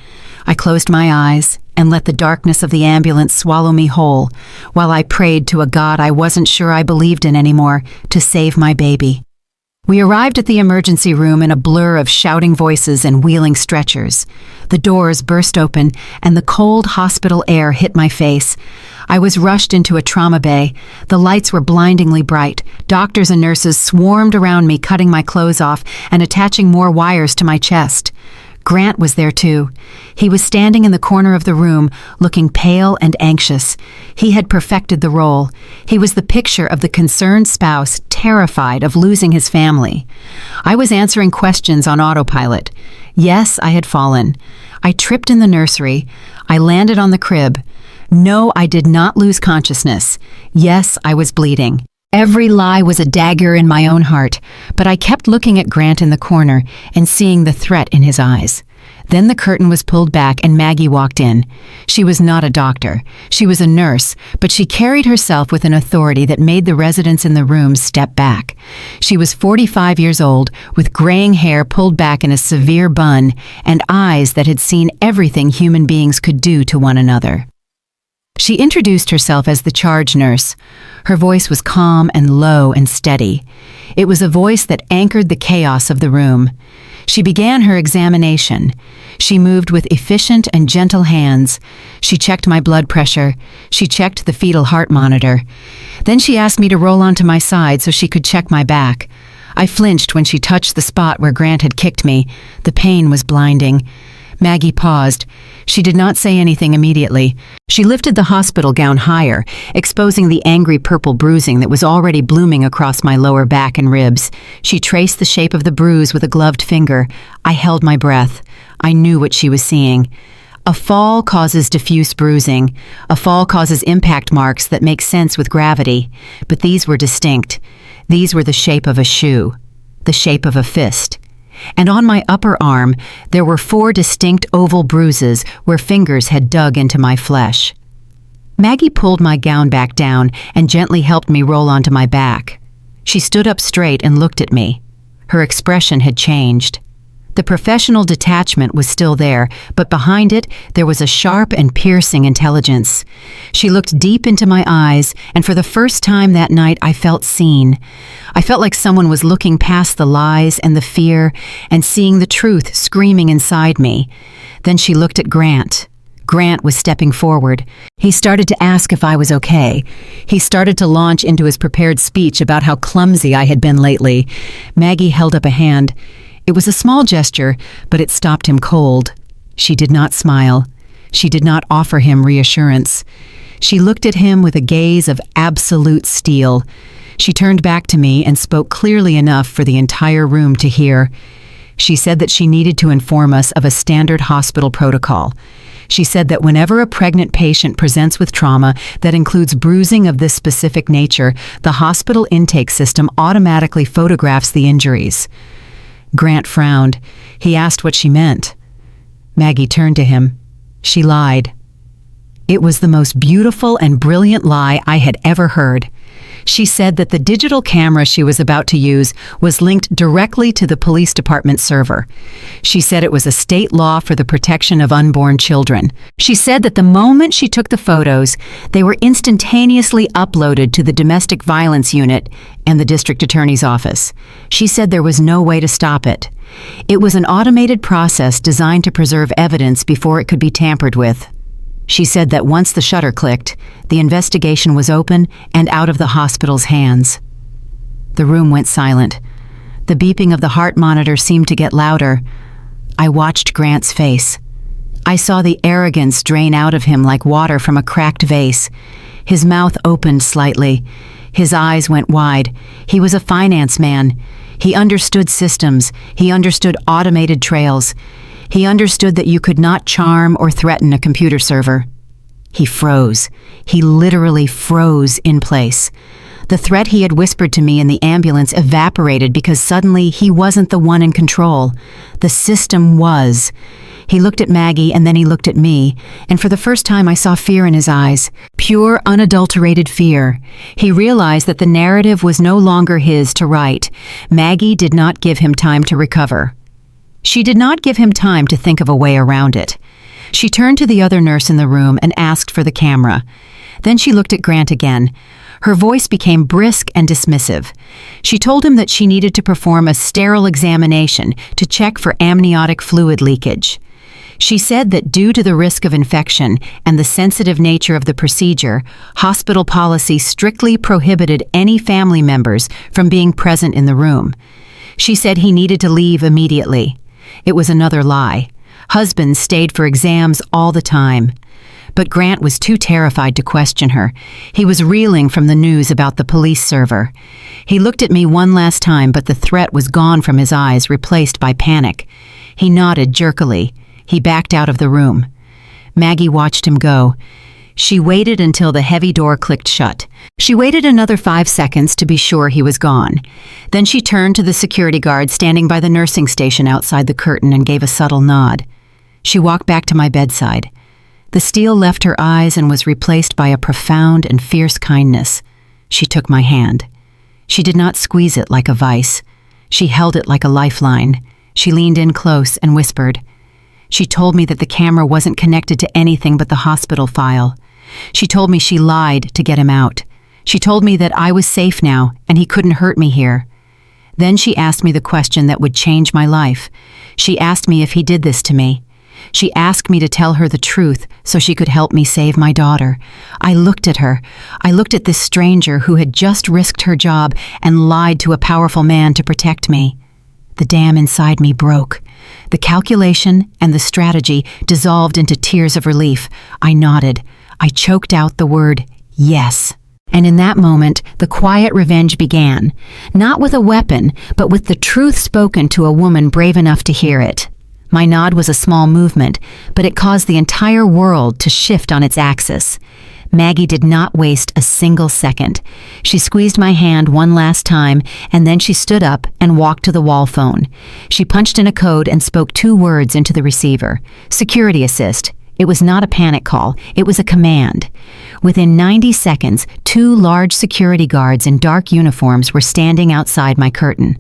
I closed my eyes and let the darkness of the ambulance swallow me whole, while I prayed to a God I wasn't sure I believed in anymore to save my baby. We arrived at the emergency room in a blur of shouting voices and wheeling stretchers. The doors burst open, and the cold hospital air hit my face. I was rushed into a trauma bay. The lights were blindingly bright. Doctors and nurses swarmed around me, cutting my clothes off and attaching more wires to my chest. Grant was there too. He was standing in the corner of the room, looking pale and anxious. He had perfected the role. He was the picture of the concerned spouse, terrified of losing his family. I was answering questions on autopilot. Yes, I had fallen. I tripped in the nursery. I landed on the crib. No, I did not lose consciousness. Yes, I was bleeding. Every lie was a dagger in my own heart, but I kept looking at Grant in the corner and seeing the threat in his eyes. Then the curtain was pulled back and Maggie walked in. She was not a doctor. She was a nurse, but she carried herself with an authority that made the residents in the room step back. She was 45 years old, with graying hair pulled back in a severe bun and eyes that had seen everything human beings could do to one another. She introduced herself as the charge nurse. Her voice was calm and low and steady. It was a voice that anchored the chaos of the room. She began her examination. She moved with efficient and gentle hands. She checked my blood pressure. She checked the fetal heart monitor. Then she asked me to roll onto my side so she could check my back. I flinched when she touched the spot where Grant had kicked me. The pain was blinding. Maggie paused. She did not say anything immediately. She lifted the hospital gown higher, exposing the angry purple bruising that was already blooming across my lower back and ribs. She traced the shape of the bruise with a gloved finger. I held my breath. I knew what she was seeing. A fall causes diffuse bruising. A fall causes impact marks that make sense with gravity. But these were distinct. These were the shape of a shoe, the shape of a fist. and on my upper arm there were 4 distinct oval bruises where fingers had dug into my flesh. Maggie pulled my gown back down and gently helped me roll onto my back. She stood up straight and looked at me. Her expression had changed. The professional detachment was still there, but behind it there was a sharp and piercing intelligence. She looked deep into my eyes, and for the first time that night I felt seen. I felt like someone was looking past the lies and the fear and seeing the truth screaming inside me. Then she looked at Grant. Grant was stepping forward. He started to ask if I was okay. He started to launch into his prepared speech about how clumsy I had been lately. Maggie held up a hand. It was a small gesture, but it stopped him cold. She did not smile. She did not offer him reassurance. She looked at him with a gaze of absolute steel. She turned back to me and spoke clearly enough for the entire room to hear. She said that she needed to inform us of a standard hospital protocol. She said that whenever a pregnant patient presents with trauma that includes bruising of this specific nature, the hospital intake system automatically photographs the injuries. Grant frowned. He asked what she meant. Maggie turned to him. She lied. It was the most beautiful and brilliant lie I had ever heard. She said that the digital camera she was about to use was linked directly to the police department server. She said it was a state law for the protection of unborn children. She said that the moment she took the photos, they were instantaneously uploaded to the domestic violence unit and the district attorney's office. She said there was no way to stop it. It was an automated process designed to preserve evidence before it could be tampered with. She said that once the shutter clicked, the investigation was open and out of the hospital's hands. The room went silent. The beeping of the heart monitor seemed to get louder. I watched Grant's face. I saw the arrogance drain out of him like water from a cracked vase. His mouth opened slightly. His eyes went wide. He was a finance man. He understood systems. He understood automated trails. He understood that you could not charm or threaten a computer server. He froze. He literally froze in place. The threat he had whispered to me in the ambulance evaporated because suddenly he wasn't the one in control. The system was. He looked at Maggie and then he looked at me, and for the first time I saw fear in his eyes. Pure, unadulterated fear. He realized that the narrative was no longer his to write. Maggie did not give him time to recover. She did not give him time to think of a way around it. She turned to the other nurse in the room and asked for the camera. Then she looked at Grant again. Her voice became brisk and dismissive. She told him that she needed to perform a sterile examination to check for amniotic fluid leakage. She said that due to the risk of infection and the sensitive nature of the procedure, hospital policy strictly prohibited any family members from being present in the room. She said he needed to leave immediately. It was another lie. Husbands stayed for exams all the time. But Grant was too terrified to question her. He was reeling from the news about the police server. He looked at me one last time, but the threat was gone from his eyes, replaced by panic. He nodded jerkily. He backed out of the room. Maggie watched him go. She waited until the heavy door clicked shut. She waited another 5 seconds to be sure he was gone. Then she turned to the security guard standing by the nursing station outside the curtain and gave a subtle nod. She walked back to my bedside. The steel left her eyes and was replaced by a profound and fierce kindness. She took my hand. She did not squeeze it like a vice. She held it like a lifeline. She leaned in close and whispered. She told me that the camera wasn't connected to anything but the hospital file. She told me she lied to get him out. She told me that I was safe now and he couldn't hurt me here. Then she asked me the question that would change my life. She asked me if he did this to me. She asked me to tell her the truth so she could help me save my daughter. I looked at her. I looked at this stranger who had just risked her job and lied to a powerful man to protect me. The dam inside me broke. The calculation and the strategy dissolved into tears of relief. I nodded. I choked out the word, yes. And in that moment, the quiet revenge began, not with a weapon, but with the truth spoken to a woman brave enough to hear it. My nod was a small movement, but it caused the entire world to shift on its axis. Maggie did not waste a single second. She squeezed my hand one last time, and then she stood up and walked to the wall phone. She punched in a code and spoke 2 words into the receiver. Security assist. It was not a panic call, it was a command. Within 90 seconds, 2 large security guards in dark uniforms were standing outside my curtain.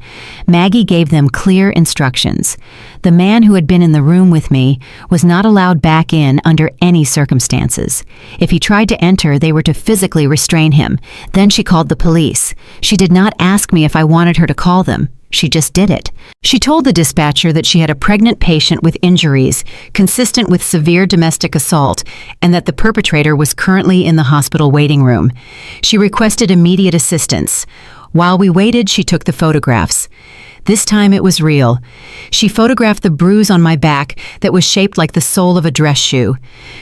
Maggie gave them clear instructions. The man who had been in the room with me was not allowed back in under any circumstances. If he tried to enter, they were to physically restrain him. Then she called the police. She did not ask me if I wanted her to call them. She just did it. She told the dispatcher that she had a pregnant patient with injuries consistent with severe domestic assault and that the perpetrator was currently in the hospital waiting room. She requested immediate assistance. While we waited, she took the photographs. This time it was real. She photographed the bruise on my back that was shaped like the sole of a dress shoe.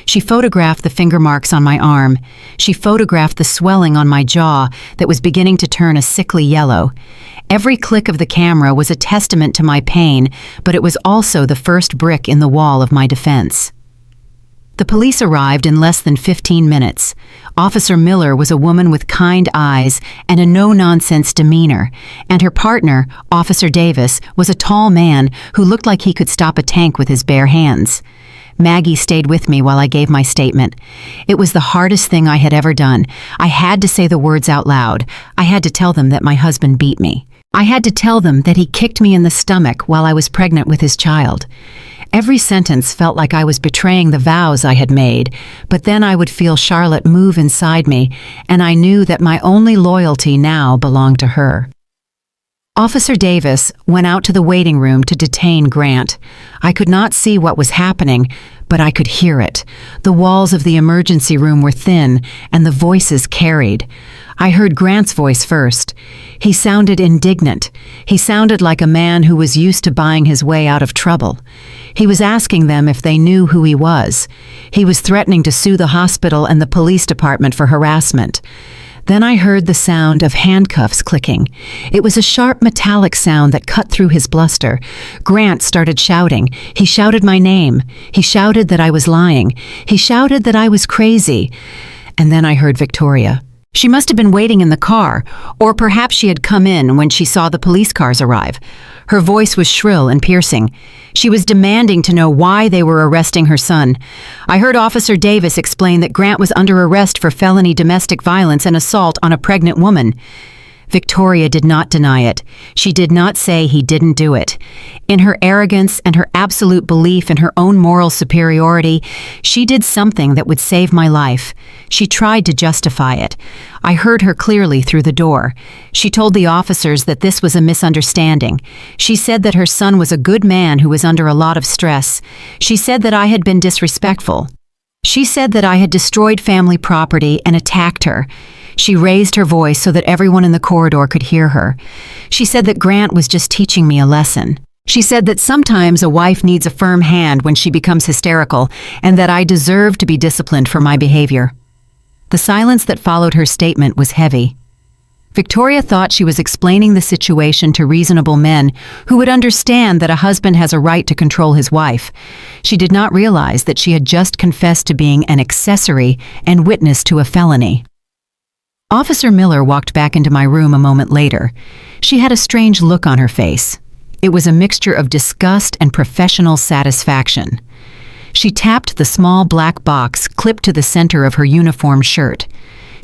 She photographed the finger marks on my arm. She photographed the swelling on my jaw that was beginning to turn a sickly yellow. Every click of the camera was a testament to my pain, but it was also the first brick in the wall of my defense. The police arrived in less than 15 minutes. Officer Miller was a woman with kind eyes and a no-nonsense demeanor, and her partner, Officer Davis, was a tall man who looked like he could stop a tank with his bare hands. Maggie stayed with me while I gave my statement. It was the hardest thing I had ever done. I had to say the words out loud. I had to tell them that my husband beat me. I had to tell them that he kicked me in the stomach while I was pregnant with his child. Every sentence felt like I was betraying the vows I had made, but then I would feel Charlotte move inside me, and I knew that my only loyalty now belonged to her. Officer Davis went out to the waiting room to detain Grant. I could not see what was happening, but I could hear it. The walls of the emergency room were thin, and the voices carried. I heard Grant's voice first. He sounded indignant. He sounded like a man who was used to buying his way out of trouble. He was asking them if they knew who he was. He was threatening to sue the hospital and the police department for harassment. Then I heard the sound of handcuffs clicking. It was a sharp metallic sound that cut through his bluster. Grant started shouting. He shouted my name. He shouted that I was lying. He shouted that I was crazy. And then I heard Victoria. She must have been waiting in the car, or perhaps she had come in when she saw the police cars arrive. Her voice was shrill and piercing. She was demanding to know why they were arresting her son. I heard Officer Davis explain that Grant was under arrest for felony domestic violence and assault on a pregnant woman. Victoria did not deny it. She did not say he didn't do it. In her arrogance and her absolute belief in her own moral superiority, she did something that would save my life. She tried to justify it. I heard her clearly through the door. She told the officers that this was a misunderstanding. She said that her son was a good man who was under a lot of stress. She said that I had been disrespectful. She said that I had destroyed family property and attacked her. She raised her voice so that everyone in the corridor could hear her. She said that Grant was just teaching me a lesson. She said that sometimes a wife needs a firm hand when she becomes hysterical, and that I deserved to be disciplined for my behavior. The silence that followed her statement was heavy. Victoria thought she was explaining the situation to reasonable men who would understand that a husband has a right to control his wife. She did not realize that she had just confessed to being an accessory and witness to a felony. Officer Miller walked back into my room a moment later. She had a strange look on her face. It was a mixture of disgust and professional satisfaction. She tapped the small black box clipped to the center of her uniform shirt.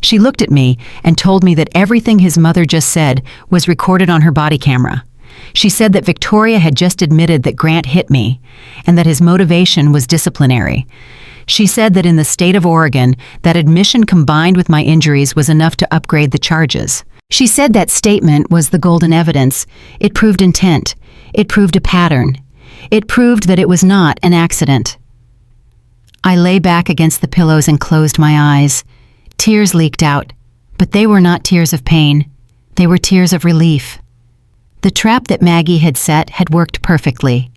She looked at me and told me that everything his mother just said was recorded on her body camera. She said that Victoria had just admitted that Grant hit me, and that his motivation was disciplinary. She said that in the state of Oregon, that admission combined with my injuries was enough to upgrade the charges. She said that statement was the golden evidence. It proved intent. It proved a pattern. It proved that it was not an accident. I lay back against the pillows and closed my eyes. Tears leaked out, but they were not tears of pain. They were tears of relief. The trap that Maggie had set had worked perfectly.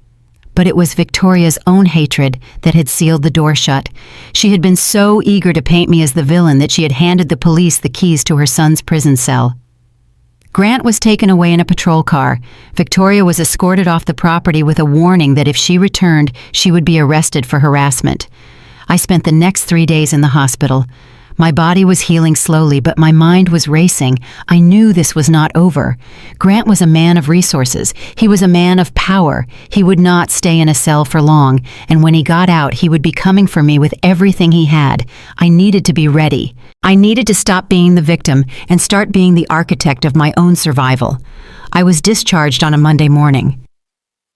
But it was Victoria's own hatred that had sealed the door shut. She had been so eager to paint me as the villain that she had handed the police the keys to her son's prison cell. Grant was taken away in a patrol car. Victoria was escorted off the property with a warning that if she returned, she would be arrested for harassment. I spent the next 3 days in the hospital. My body was healing slowly, but my mind was racing. I knew this was not over. Grant was a man of resources. He was a man of power. He would not stay in a cell for long, and when he got out, he would be coming for me with everything he had. I needed to be ready. I needed to stop being the victim and start being the architect of my own survival. I was discharged on a Monday morning.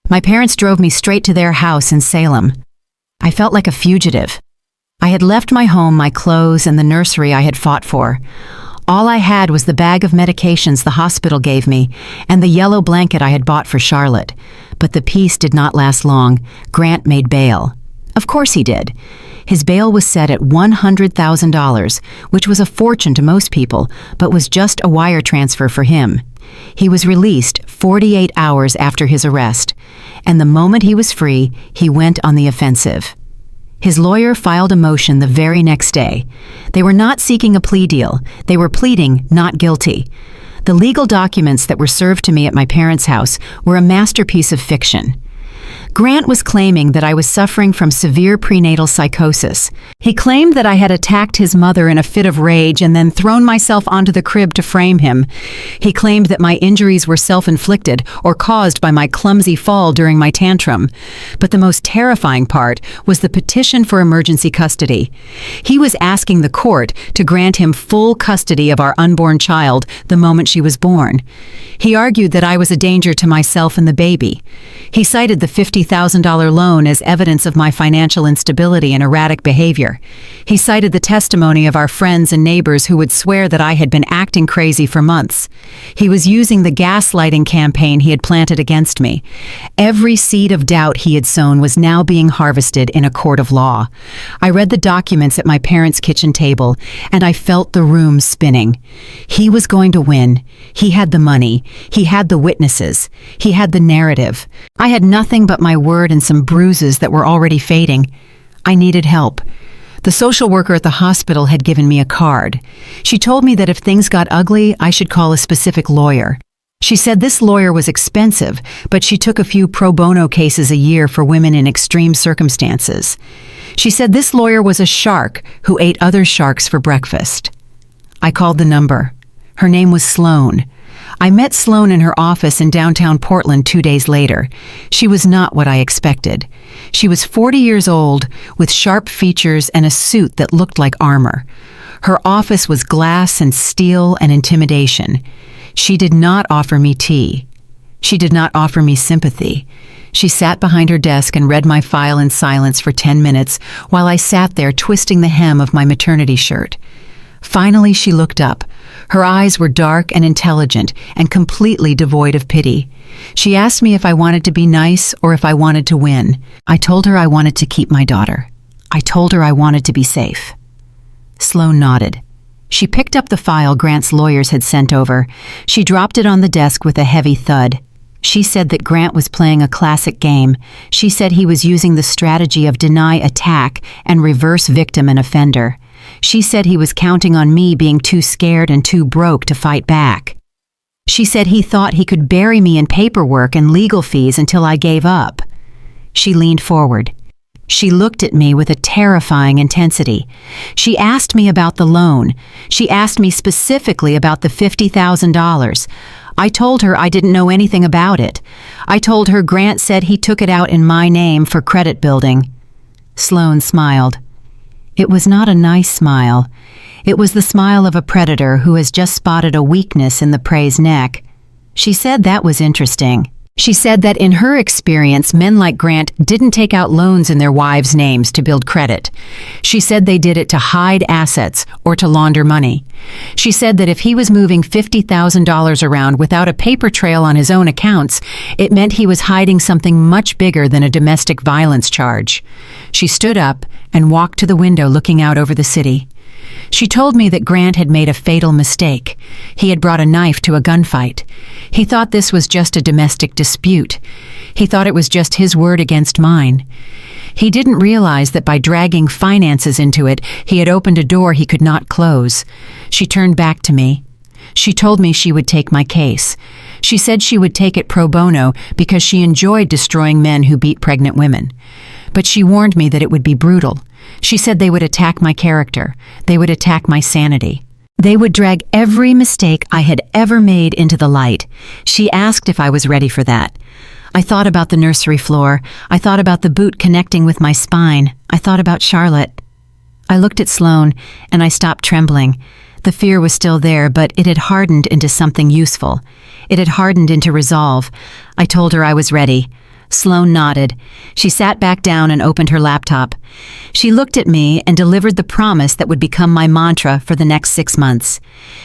My parents drove me straight to their house in Salem. I felt like a fugitive. I had left my home, my clothes, and the nursery I had fought for. All I had was the bag of medications the hospital gave me and the yellow blanket I had bought for Charlotte. But the peace did not last long. Grant made bail. Of course he did. His bail was set at $100,000, which was a fortune to most people, but was just a wire transfer for him. He was released 48 hours after his arrest, and the moment he was free, he went on the offensive. His lawyer filed a motion the very next day. They were not seeking a plea deal. They were pleading not guilty. The legal documents that were served to me at my parents' house were a masterpiece of fiction. Grant was claiming that I was suffering from severe prenatal psychosis. He claimed that I had attacked his mother in a fit of rage and then thrown myself onto the crib to frame him. He claimed that my injuries were self-inflicted or caused by my clumsy fall during my tantrum. But the most terrifying part was the petition for emergency custody. He was asking the court to grant him full custody of our unborn child the moment she was born. He argued that I was a danger to myself and the baby. He cited the $50,000 loan as evidence of my financial instability and erratic behavior. He cited the testimony of our friends and neighbors who would swear that I had been acting crazy for months. He was using the gaslighting campaign he had planted against me. Every seed of doubt he had sown was now being harvested in a court of law. I read the documents at my parents' kitchen table, and I felt the room spinning. He was going to win. He had the money. He had the witnesses. He had the narrative. I had nothing but my word and some bruises that were already fading. I needed help. The social worker at the hospital had given me a card. She told me that if things got ugly, I should call a specific lawyer. She said this lawyer was expensive, but she took a few pro bono cases a year for women in extreme circumstances. She said this lawyer was a shark who ate other sharks for breakfast. I called the number. Her name was Sloan. I met Sloan in her office in downtown Portland 2 days later. She was not what I expected. She was 40 years old, with sharp features and a suit that looked like armor. Her office was glass and steel and intimidation. She did not offer me tea. She did not offer me sympathy. She sat behind her desk and read my file in silence for 10 minutes while I sat there twisting the hem of my maternity shirt. Finally, she looked up. Her eyes were dark and intelligent and completely devoid of pity. She asked me if I wanted to be nice or if I wanted to win. I told her I wanted to keep my daughter. I told her I wanted to be safe. Sloan nodded. She picked up the file Grant's lawyers had sent over. She dropped it on the desk with a heavy thud. She said that Grant was playing a classic game. She said he was using the strategy of deny attack and reverse victim and offender. She said he was counting on me being too scared and too broke to fight back. She said he thought he could bury me in paperwork and legal fees until I gave up. She leaned forward. She looked at me with a terrifying intensity. She asked me about the loan. She asked me specifically about the $50,000. I told her I didn't know anything about it. I told her Grant said he took it out in my name for credit building. Sloan smiled. It was not a nice smile. It was the smile of a predator who has just spotted a weakness in the prey's neck. She said that was interesting. She said that in her experience, men like Grant didn't take out loans in their wives' names to build credit. She said they did it to hide assets or to launder money. She said that if he was moving $50,000 around without a paper trail on his own accounts, it meant he was hiding something much bigger than a domestic violence charge. She stood up and walked to the window looking out over the city. She told me that Grant had made a fatal mistake. He had brought a knife to a gunfight. He thought this was just a domestic dispute. He thought it was just his word against mine. He didn't realize that by dragging finances into it, he had opened a door he could not close. She turned back to me. She told me she would take my case. She said she would take it pro bono because she enjoyed destroying men who beat pregnant women. but she warned me that it would be brutal. She said they would attack my character. They would attack my sanity. They would drag every mistake I had ever made into the light. She asked if I was ready for that. I thought about the nursery floor. I thought about the boot connecting with my spine. I thought about Charlotte. I looked at Sloane, and I stopped trembling. The fear was still there, but it had hardened into something useful. It had hardened into resolve. I told her I was ready. Sloane nodded. She sat back down and opened her laptop. She looked at me and delivered the promise that would become my mantra for the next 6 months.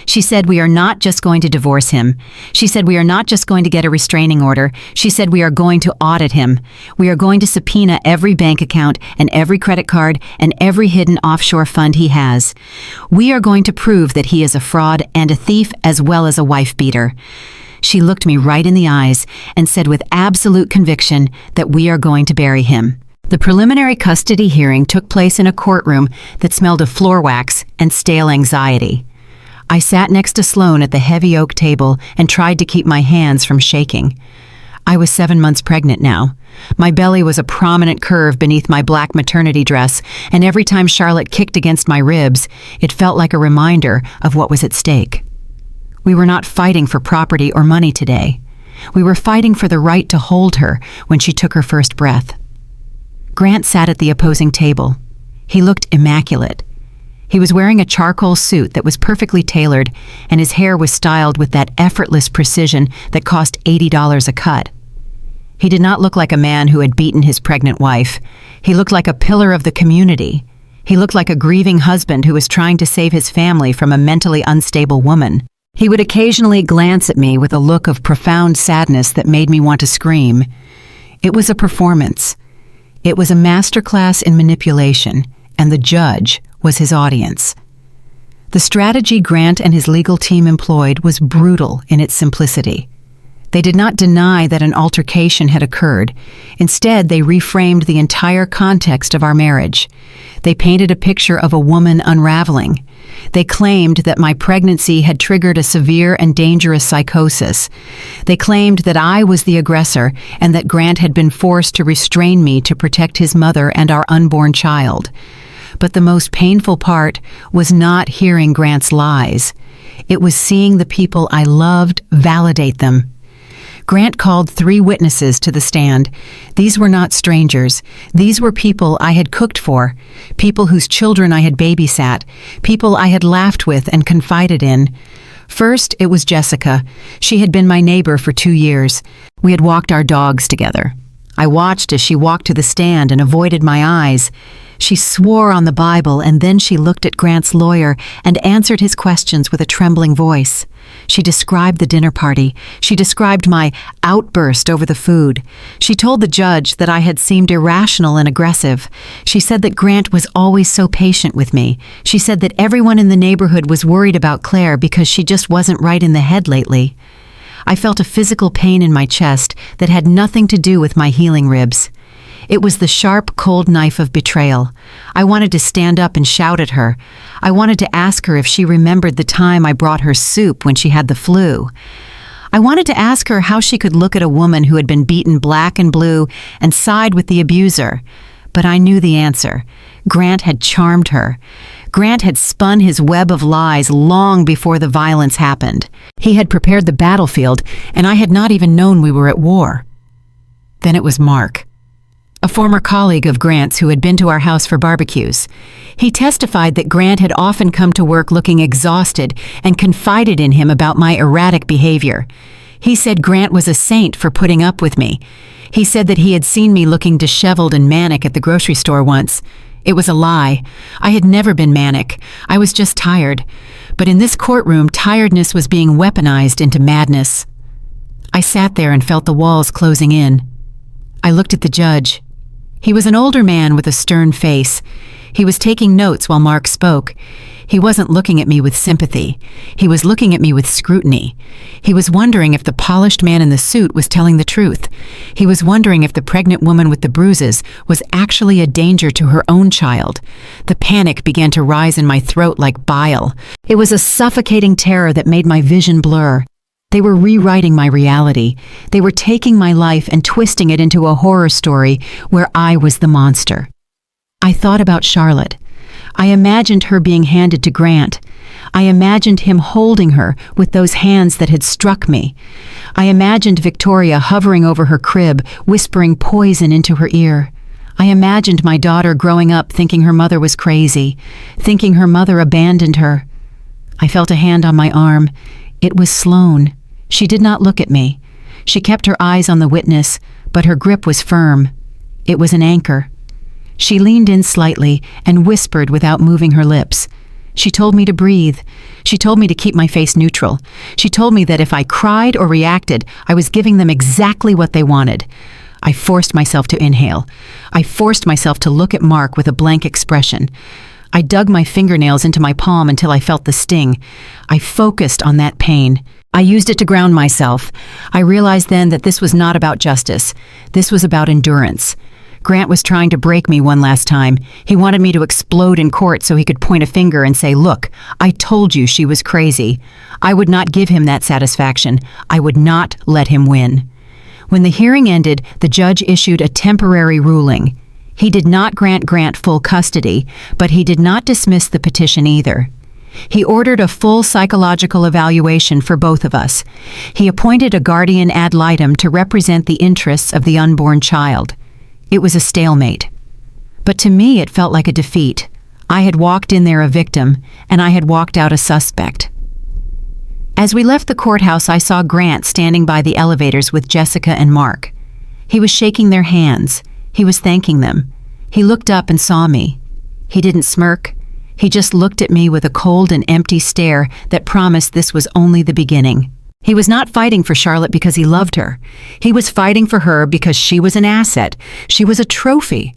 She said, "We are not just going to divorce him." She said, "We are not just going to get a restraining order." She said, "We are going to audit him. We are going to subpoena every bank account and every credit card and every hidden offshore fund he has. We are going to prove that he is a fraud and a thief as well as a wife-beater." She looked me right in the eyes and said with absolute conviction that we are going to bury him. The preliminary custody hearing took place in a courtroom that smelled of floor wax and stale anxiety. I sat next to Sloane at the heavy oak table and tried to keep my hands from shaking. I was 7 months pregnant now. My belly was a prominent curve beneath my black maternity dress, and every time Charlotte kicked against my ribs, it felt like a reminder of what was at stake. We were not fighting for property or money today. We were fighting for the right to hold her when she took her first breath. Grant sat at the opposing table. He looked immaculate. He was wearing a charcoal suit that was perfectly tailored, and his hair was styled with that effortless precision that cost $80 a cut. He did not look like a man who had beaten his pregnant wife. He looked like a pillar of the community. He looked like a grieving husband who was trying to save his family from a mentally unstable woman. He would occasionally glance at me with a look of profound sadness that made me want to scream. It was a performance. It was a masterclass in manipulation, and the judge was his audience. The strategy Grant and his legal team employed was brutal in its simplicity. They did not deny that an altercation had occurred. Instead, they reframed the entire context of our marriage. They painted a picture of a woman unraveling. They claimed that my pregnancy had triggered a severe and dangerous psychosis. They claimed that I was the aggressor and that Grant had been forced to restrain me to protect his mother and our unborn child. But the most painful part was not hearing Grant's lies. It was seeing the people I loved validate them. Grant called 3 witnesses to the stand. These were not strangers. These were people I had cooked for, people whose children I had babysat, people I had laughed with and confided in. First, it was Jessica. She had been my neighbor for 2 years. We had walked our dogs together. I watched as she walked to the stand and avoided my eyes. She swore on the Bible, and then she looked at Grant's lawyer and answered his questions with a trembling voice. She described the dinner party. She described my outburst over the food. She told the judge that I had seemed irrational and aggressive. She said that Grant was always so patient with me. She said that everyone in the neighborhood was worried about Claire because she just wasn't right in the head lately. I felt a physical pain in my chest that had nothing to do with my healing ribs. It was the sharp, cold knife of betrayal. I wanted to stand up and shout at her. I wanted to ask her if she remembered the time I brought her soup when she had the flu. I wanted to ask her how she could look at a woman who had been beaten black and blue and side with the abuser. But I knew the answer. Grant had charmed her. Grant had spun his web of lies long before the violence happened. He had prepared the battlefield, and I had not even known we were at war. Then it was Mark, a former colleague of Grant's who had been to our house for barbecues. He testified that Grant had often come to work looking exhausted and confided in him about my erratic behavior. He said Grant was a saint for putting up with me. He said that he had seen me looking disheveled and manic at the grocery store once. It was a lie. I had never been manic. I was just tired. But in this courtroom, tiredness was being weaponized into madness. I sat there and felt the walls closing in. I looked at the judge. He was an older man with a stern face. He was taking notes while Mark spoke. He wasn't looking at me with sympathy. He was looking at me with scrutiny. He was wondering if the polished man in the suit was telling the truth. He was wondering if the pregnant woman with the bruises was actually a danger to her own child. The panic began to rise in my throat like bile. It was a suffocating terror that made my vision blur. They were rewriting my reality. They were taking my life and twisting it into a horror story where I was the monster. I thought about Charlotte. I imagined her being handed to Grant. I imagined him holding her with those hands that had struck me. I imagined Victoria hovering over her crib, whispering poison into her ear. I imagined my daughter growing up thinking her mother was crazy, thinking her mother abandoned her. I felt a hand on my arm. It was Sloane. She did not look at me. She kept her eyes on the witness, but her grip was firm. It was an anchor. She leaned in slightly and whispered without moving her lips. She told me to breathe. She told me to keep my face neutral. She told me that if I cried or reacted, I was giving them exactly what they wanted. I forced myself to inhale. I forced myself to look at Mark with a blank expression. I dug my fingernails into my palm until I felt the sting. I focused on that pain. I used it to ground myself. I realized then that this was not about justice. This was about endurance. Grant was trying to break me one last time. He wanted me to explode in court so he could point a finger and say, "Look, I told you she was crazy." I would not give him that satisfaction. I would not let him win. When the hearing ended, the judge issued a temporary ruling. He did not grant Grant full custody, but he did not dismiss the petition either. He ordered a full psychological evaluation for both of us. He appointed a guardian ad litem to represent the interests of the unborn child. It was a stalemate. But to me it felt like a defeat. I had walked in there a victim, and I had walked out a suspect. As we left the courthouse, I saw Grant standing by the elevators with Jessica and Mark. He was shaking their hands. He was thanking them. He looked up and saw me. He didn't smirk. He just looked at me with a cold and empty stare that promised this was only the beginning. He was not fighting for Charlotte because he loved her. He was fighting for her because she was an asset. She was a trophy.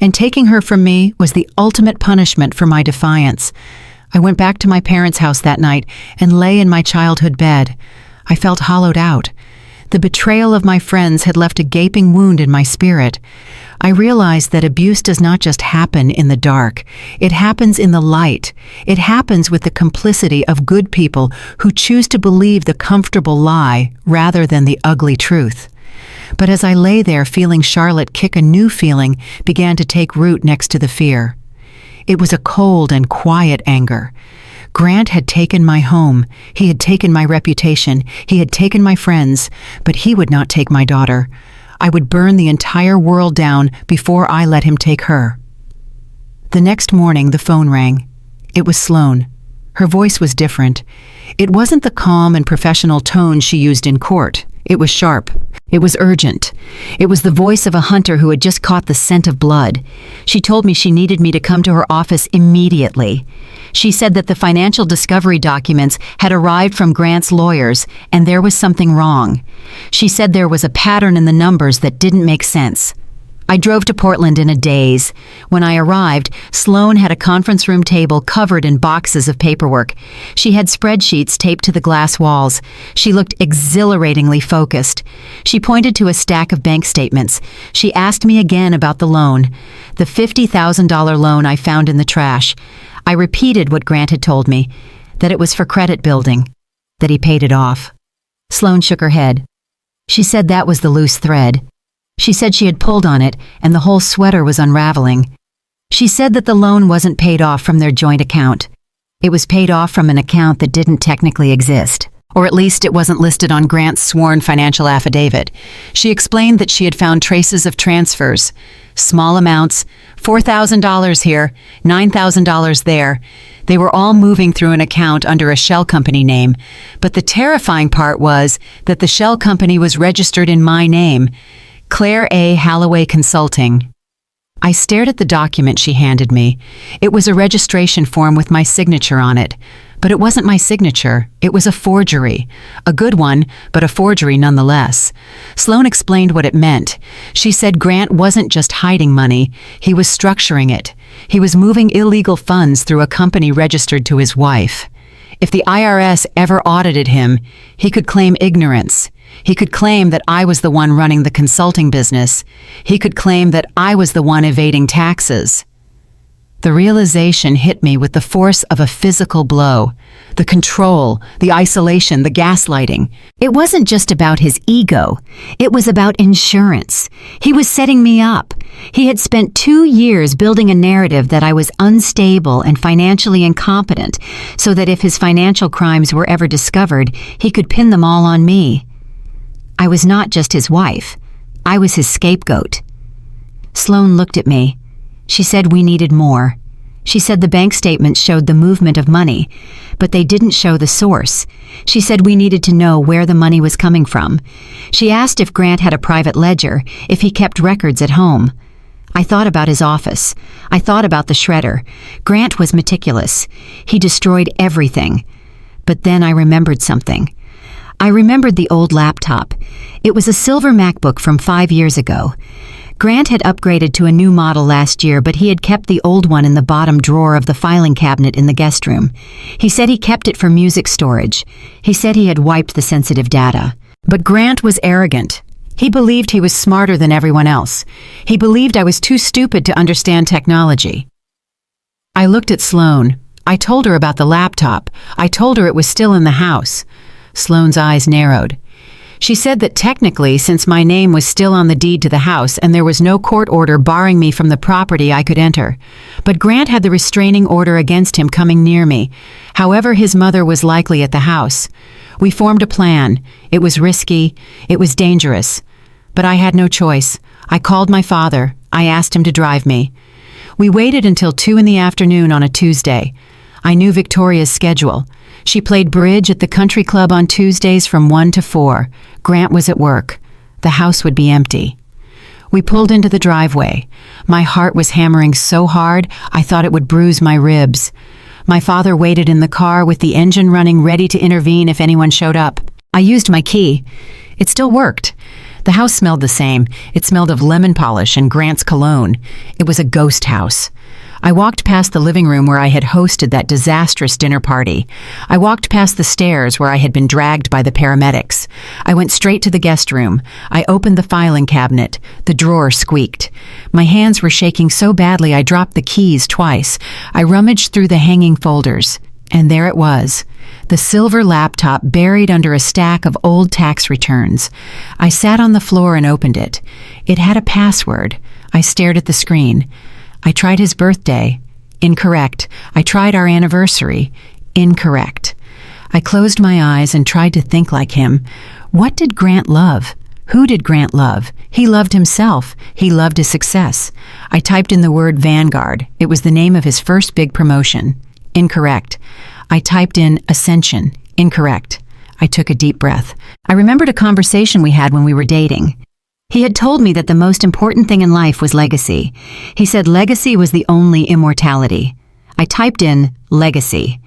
And taking her from me was the ultimate punishment for my defiance. I went back to my parents' house that night and lay in my childhood bed. I felt hollowed out. The betrayal of my friends had left a gaping wound in my spirit. I realized that abuse does not just happen in the dark. It happens in the light. It happens with the complicity of good people who choose to believe the comfortable lie rather than the ugly truth. But as I lay there feeling Charlotte kick, a new feeling began to take root next to the fear. It was a cold and quiet anger. Grant had taken my home. He had taken my reputation. He had taken my friends, but he would not take my daughter. I would burn the entire world down before I let him take her. The next morning, the phone rang. It was Sloane. Her voice was different. It wasn't the calm and professional tone she used in court. It was sharp. It was urgent. It was the voice of a hunter who had just caught the scent of blood. She told me she needed me to come to her office immediately. She said that the financial discovery documents had arrived from Grant's lawyers, and there was something wrong. She said there was a pattern in the numbers that didn't make sense. I drove to Portland in a daze. When I arrived, Sloane had a conference room table covered in boxes of paperwork. She had spreadsheets taped to the glass walls. She looked exhilaratingly focused. She pointed to a stack of bank statements. She asked me again about the loan, the $50,000 loan I found in the trash. I repeated what Grant had told me, that it was for credit building, that he paid it off. Sloane shook her head. She said that was the loose thread. She said she had pulled on it and the whole sweater was unraveling. She said that the loan wasn't paid off from their joint account. It was paid off from an account that didn't technically exist, or at least it wasn't listed on Grant's sworn financial affidavit. She explained that she had found traces of transfers, small amounts, $4,000 here, $9,000 there. They were all moving through an account under a shell company name, but the terrifying part was that the shell company was registered in my name, Claire A. Halloway Consulting. I stared at the document she handed me. It was a registration form with my signature on it, but it wasn't my signature. It was a forgery. A good one, but a forgery nonetheless. Sloane explained what it meant. She said Grant wasn't just hiding money, he was structuring it. He was moving illegal funds through a company registered to his wife. If the IRS ever audited him, he could claim ignorance. He could claim that I was the one running the consulting business. He could claim that I was the one evading taxes. The realization hit me with the force of a physical blow. The control, the isolation, the gaslighting. It wasn't just about his ego. It was about insurance. He was setting me up. He had spent 2 years building a narrative that I was unstable and financially incompetent, so that if his financial crimes were ever discovered, he could pin them all on me. I was not just his wife. I was his scapegoat. Sloan looked at me. She said we needed more. She said the bank statements showed the movement of money, but they didn't show the source. She said we needed to know where the money was coming from. She asked if Grant had a private ledger, if he kept records at home. I thought about his office. I thought about the shredder. Grant was meticulous. He destroyed everything. But then I remembered something. I remembered the old laptop. It was a silver MacBook from 5 years ago. Grant had upgraded to a new model last year, but he had kept the old one in the bottom drawer of the filing cabinet in the guest room. He said he kept it for music storage. He said he had wiped the sensitive data. But Grant was arrogant. He believed he was smarter than everyone else. He believed I was too stupid to understand technology. I looked at Sloan. I told her about the laptop. I told her it was still in the house. Sloan's eyes narrowed. She said that technically, since my name was still on the deed to the house and there was no court order barring me from the property, I could enter. But Grant had the restraining order against him coming near me. However, his mother was likely at the house. We formed a plan. It was risky. It was dangerous. But I had no choice. I called my father. I asked him to drive me. We waited until 2 in the afternoon on a Tuesday. I knew Victoria's schedule. She played bridge at the country club on Tuesdays from 1 to 4. Grant was at work. The house would be empty. We pulled into the driveway. My heart was hammering so hard, I thought it would bruise my ribs. My father waited in the car with the engine running, ready to intervene if anyone showed up. I used my key. It still worked. The house smelled the same. It smelled of lemon polish and Grant's cologne. It was a ghost house. I walked past the living room where I had hosted that disastrous dinner party. I walked past the stairs where I had been dragged by the paramedics. I went straight to the guest room. I opened the filing cabinet. The drawer squeaked. My hands were shaking so badly I dropped the keys twice. I rummaged through the hanging folders. And there it was, the silver laptop buried under a stack of old tax returns. I sat on the floor and opened it. It had a password. I stared at the screen. I tried his birthday. Incorrect. I tried our anniversary. Incorrect. I closed my eyes and tried to think like him. What did Grant love? Who did Grant love? He loved himself. He loved his success. I typed in the word Vanguard. It was the name of his first big promotion. Incorrect. I typed in Ascension. Incorrect. I took a deep breath. I remembered a conversation we had when we were dating. He had told me that the most important thing in life was legacy. He said legacy was the only immortality. I typed in legacy.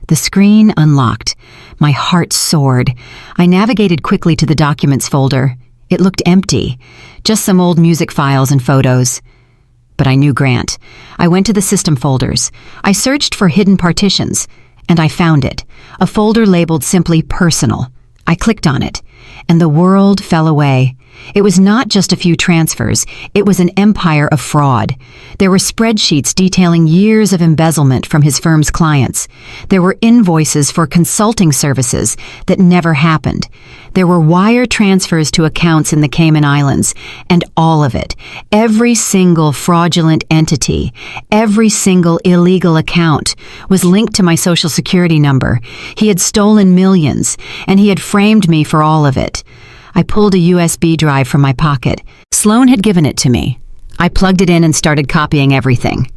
The screen unlocked. My heart soared. I navigated quickly to the documents folder. It looked empty. Just some old music files and photos. But I knew Grant. I went to the system folders. I searched for hidden partitions, and I found it. A folder labeled simply personal. I clicked on it, and the world fell away. It was not just a few transfers. It was an empire of fraud. There were spreadsheets detailing years of embezzlement from his firm's clients. There were invoices for consulting services that never happened. There were wire transfers to accounts in the Cayman Islands, and all of it, every single fraudulent entity, every single illegal account, was linked to my Social Security number. He had stolen millions, and he had framed me for all of it. I pulled a USB drive from my pocket. Sloan had given it to me. I plugged it in and started copying everything.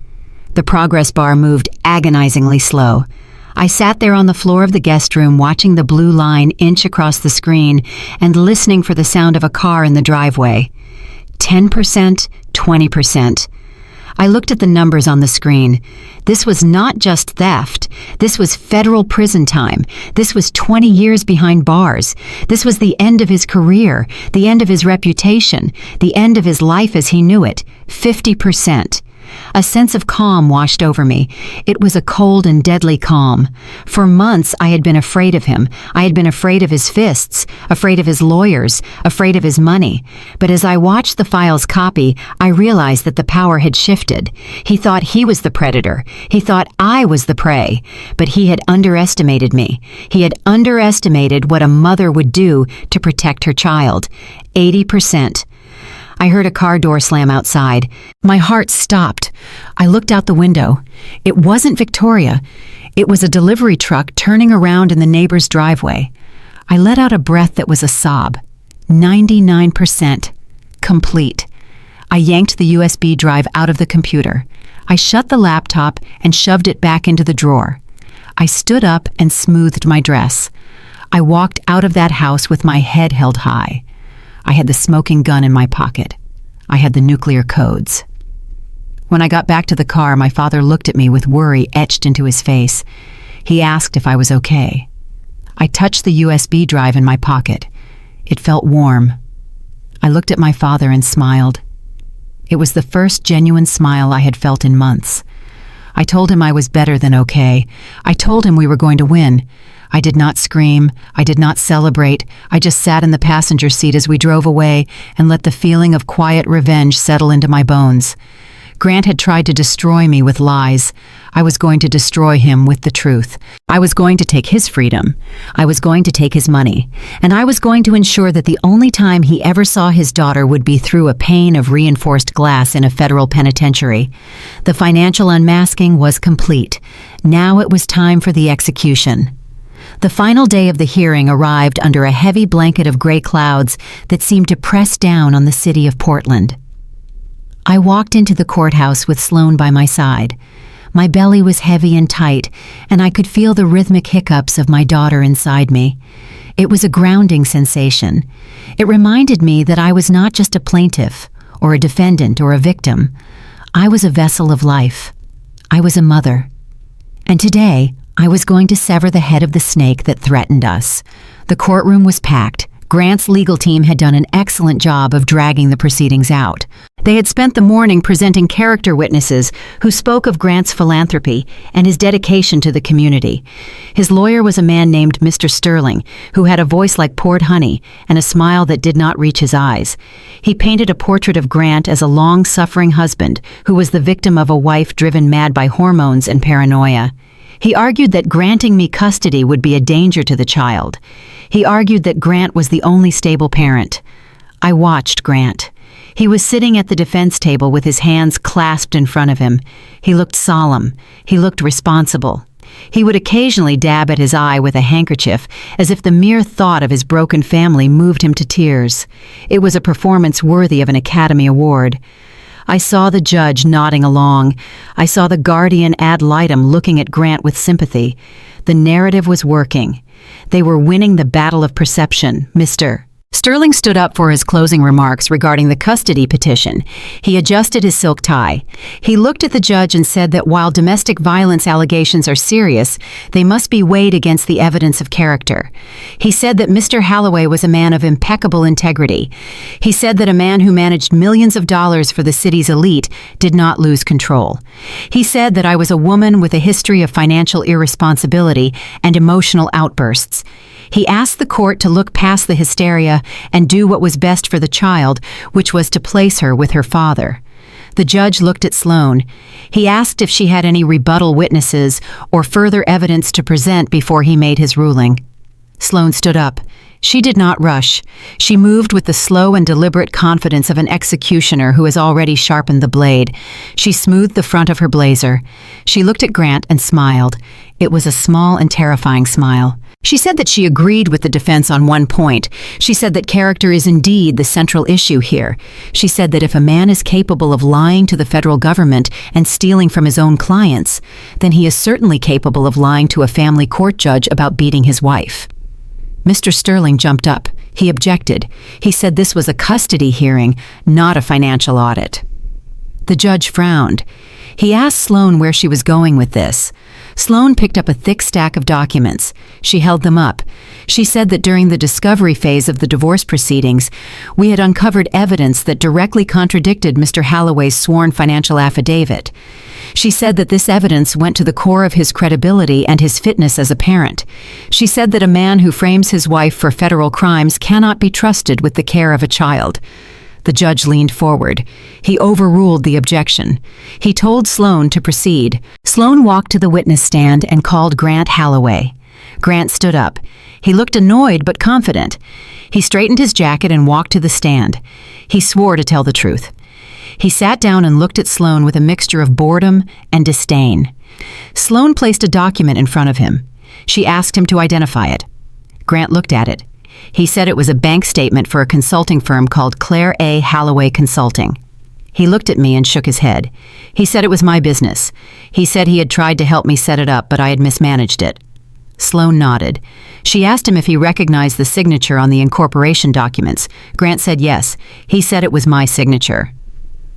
The progress bar moved agonizingly slow. I sat there on the floor of the guest room watching the blue line inch across the screen and listening for the sound of a car in the driveway. 10%, 20%. I looked at the numbers on the screen. This was not just theft. This was federal prison time. This was 20 years behind bars. This was the end of his career, the end of his reputation, the end of his life as he knew it. 50%. A sense of calm washed over me. It was a cold and deadly calm. For months I had been afraid of him. I had been afraid of his fists, afraid of his lawyers, afraid of his money. But as I watched the files copy, I realized that the power had shifted. He thought he was the predator. He thought I was the prey. But he had underestimated me. He had underestimated what a mother would do to protect her child. 80%. I heard a car door slam outside. My heart stopped. I looked out the window. It wasn't Victoria. It was a delivery truck turning around in the neighbor's driveway. I let out a breath that was a sob. 99%. Complete. I yanked the USB drive out of the computer. I shut the laptop and shoved it back into the drawer. I stood up and smoothed my dress. I walked out of that house with my head held high. I had the smoking gun in my pocket. I had the nuclear codes. When I got back to the car, my father looked at me with worry etched into his face. He asked if I was okay. I touched the USB drive in my pocket. It felt warm. I looked at my father and smiled. It was the first genuine smile I had felt in months. I told him I was better than okay. I told him we were going to win. I did not scream. I did not celebrate. I just sat in the passenger seat as we drove away and let the feeling of quiet revenge settle into my bones. Grant had tried to destroy me with lies. I was going to destroy him with the truth. I was going to take his freedom. I was going to take his money. And I was going to ensure that the only time he ever saw his daughter would be through a pane of reinforced glass in a federal penitentiary. The financial unmasking was complete. Now it was time for the execution. The final day of the hearing arrived under a heavy blanket of gray clouds that seemed to press down on the city of Portland. I walked into the courthouse with Sloan by my side. My belly was heavy and tight, and I could feel the rhythmic hiccups of my daughter inside me. It was a grounding sensation. It reminded me that I was not just a plaintiff, or a defendant, or a victim. I was a vessel of life. I was a mother. And today, I was going to sever the head of the snake that threatened us. The courtroom was packed. Grant's legal team had done an excellent job of dragging the proceedings out. They had spent the morning presenting character witnesses who spoke of Grant's philanthropy and his dedication to the community. His lawyer was a man named Mr. Sterling, who had a voice like poured honey and a smile that did not reach his eyes. He painted a portrait of Grant as a long-suffering husband who was the victim of a wife driven mad by hormones and paranoia. He argued that granting me custody would be a danger to the child. He argued that Grant was the only stable parent. I watched Grant. He was sitting at the defense table with his hands clasped in front of him. He looked solemn. He looked responsible. He would occasionally dab at his eye with a handkerchief, as if the mere thought of his broken family moved him to tears. It was a performance worthy of an Academy Award. I saw the judge nodding along. I saw the guardian ad litem looking at Grant with sympathy. The narrative was working. They were winning the battle of perception, Mr. Sterling stood up for his closing remarks regarding the custody petition. He adjusted his silk tie. He looked at the judge and said that while domestic violence allegations are serious, they must be weighed against the evidence of character. He said that Mr. Halloway was a man of impeccable integrity. He said that a man who managed millions of dollars for the city's elite did not lose control. He said that I was a woman with a history of financial irresponsibility and emotional outbursts. He asked the court to look past the hysteria and do what was best for the child, which was to place her with her father. The judge looked at Sloan. He asked if she had any rebuttal witnesses or further evidence to present before he made his ruling. Sloan stood up. She did not rush. She moved with the slow and deliberate confidence of an executioner who has already sharpened the blade. She smoothed the front of her blazer. She looked at Grant and smiled. It was a small and terrifying smile. She said that she agreed with the defense on one point. She said that character is indeed the central issue here. She said that if a man is capable of lying to the federal government and stealing from his own clients, then he is certainly capable of lying to a family court judge about beating his wife. Mr. Sterling jumped up. He objected. He said this was a custody hearing, not a financial audit. The judge frowned. He asked Sloan where she was going with this. Sloan picked up a thick stack of documents. She held them up. She said that during the discovery phase of the divorce proceedings, we had uncovered evidence that directly contradicted Mr. Halloway's sworn financial affidavit. She said that this evidence went to the core of his credibility and his fitness as a parent. She said that a man who frames his wife for federal crimes cannot be trusted with the care of a child. The judge leaned forward. He overruled the objection. He told Sloan to proceed. Sloan walked to the witness stand and called Grant Halloway. Grant stood up. He looked annoyed but confident. He straightened his jacket and walked to the stand. He swore to tell the truth. He sat down and looked at Sloan with a mixture of boredom and disdain. Sloan placed a document in front of him. She asked him to identify it. Grant looked at it. He said it was a bank statement for a consulting firm called Claire A. Halloway Consulting. He looked at me and shook his head. He said it was my business. He said he had tried to help me set it up, but I had mismanaged it. Sloan nodded. She asked him if he recognized the signature on the incorporation documents. Grant said yes. He said it was my signature.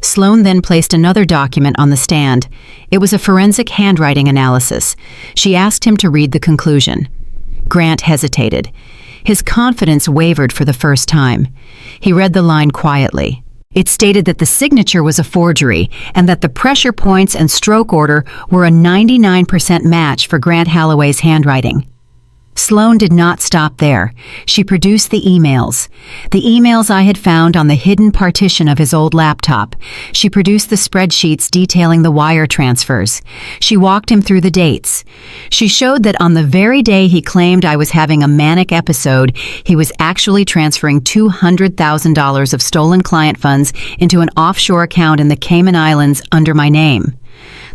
Sloan then placed another document on the stand. It was a forensic handwriting analysis. She asked him to read the conclusion. Grant hesitated. His confidence wavered for the first time. He read the line quietly. It stated that the signature was a forgery and that the pressure points and stroke order were a 99% match for Grant Halloway's handwriting. Sloan did not stop there. She produced the emails. The emails I had found on the hidden partition of his old laptop. She produced the spreadsheets detailing the wire transfers. She walked him through the dates. She showed that on the very day he claimed I was having a manic episode, he was actually transferring $200,000 of stolen client funds into an offshore account in the Cayman Islands under my name.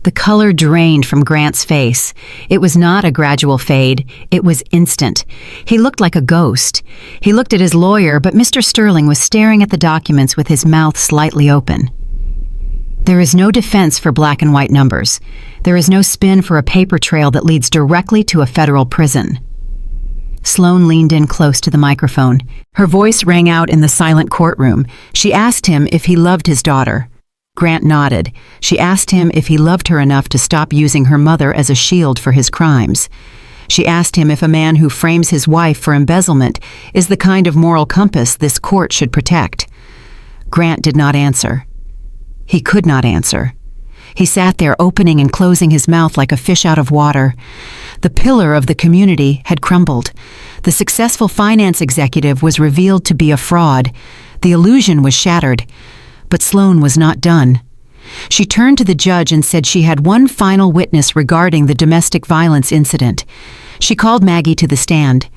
The color drained from Grant's face. It was not a gradual fade. It was instant. He looked like a ghost. He looked at his lawyer, but Mr. Sterling was staring at the documents with his mouth slightly open. There is no defense for black and white numbers. There is no spin for a paper trail that leads directly to a federal prison. Sloan leaned in close to the microphone. Her voice rang out in the silent courtroom. She asked him if he loved his daughter. Grant nodded. She asked him if he loved her enough to stop using her mother as a shield for his crimes. She asked him if a man who frames his wife for embezzlement is the kind of moral compass this court should protect. Grant did not answer. He could not answer. He sat there opening and closing his mouth like a fish out of water. The pillar of the community had crumbled. The successful finance executive was revealed to be a fraud. The illusion was shattered. But Sloan was not done. She turned to the judge and said she had one final witness regarding the domestic violence incident. She called Maggie to the stand.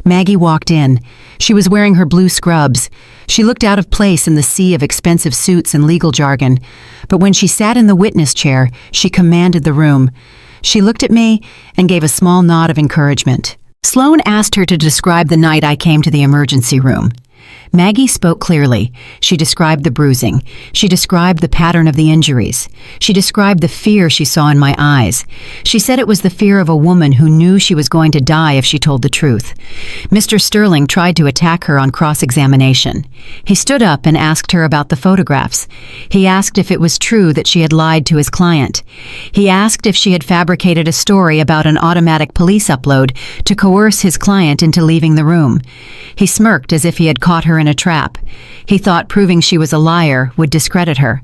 Maggie walked in. She was wearing her blue scrubs. She looked out of place in the sea of expensive suits and legal jargon. But when she sat in the witness chair, she commanded the room. She looked at me and gave a small nod of encouragement. Sloan asked her to describe the night I came to the emergency room. Maggie spoke clearly. She described the bruising. She described the pattern of the injuries. She described the fear she saw in my eyes. She said it was the fear of a woman who knew she was going to die if she told the truth. Mr. Sterling tried to attack her on cross-examination. He stood up and asked her about the photographs. He asked if it was true that she had lied to his client. He asked if she had fabricated a story about an automatic police upload to coerce his client into leaving the room. He smirked as if he had caught her in a trap. He thought proving she was a liar would discredit her.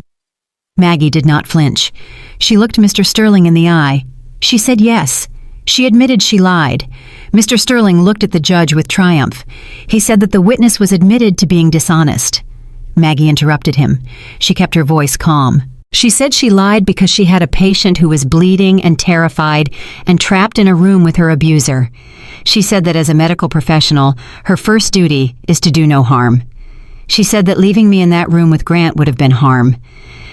Maggie did not flinch. She looked Mr. Sterling in the eye. She said yes. She admitted she lied. Mr. Sterling looked at the judge with triumph. He said that the witness was admitted to being dishonest. Maggie interrupted him. She kept her voice calm. She said she lied because she had a patient who was bleeding and terrified and trapped in a room with her abuser. She said that as a medical professional, her first duty is to do no harm. She said that leaving me in that room with Grant would have been harm.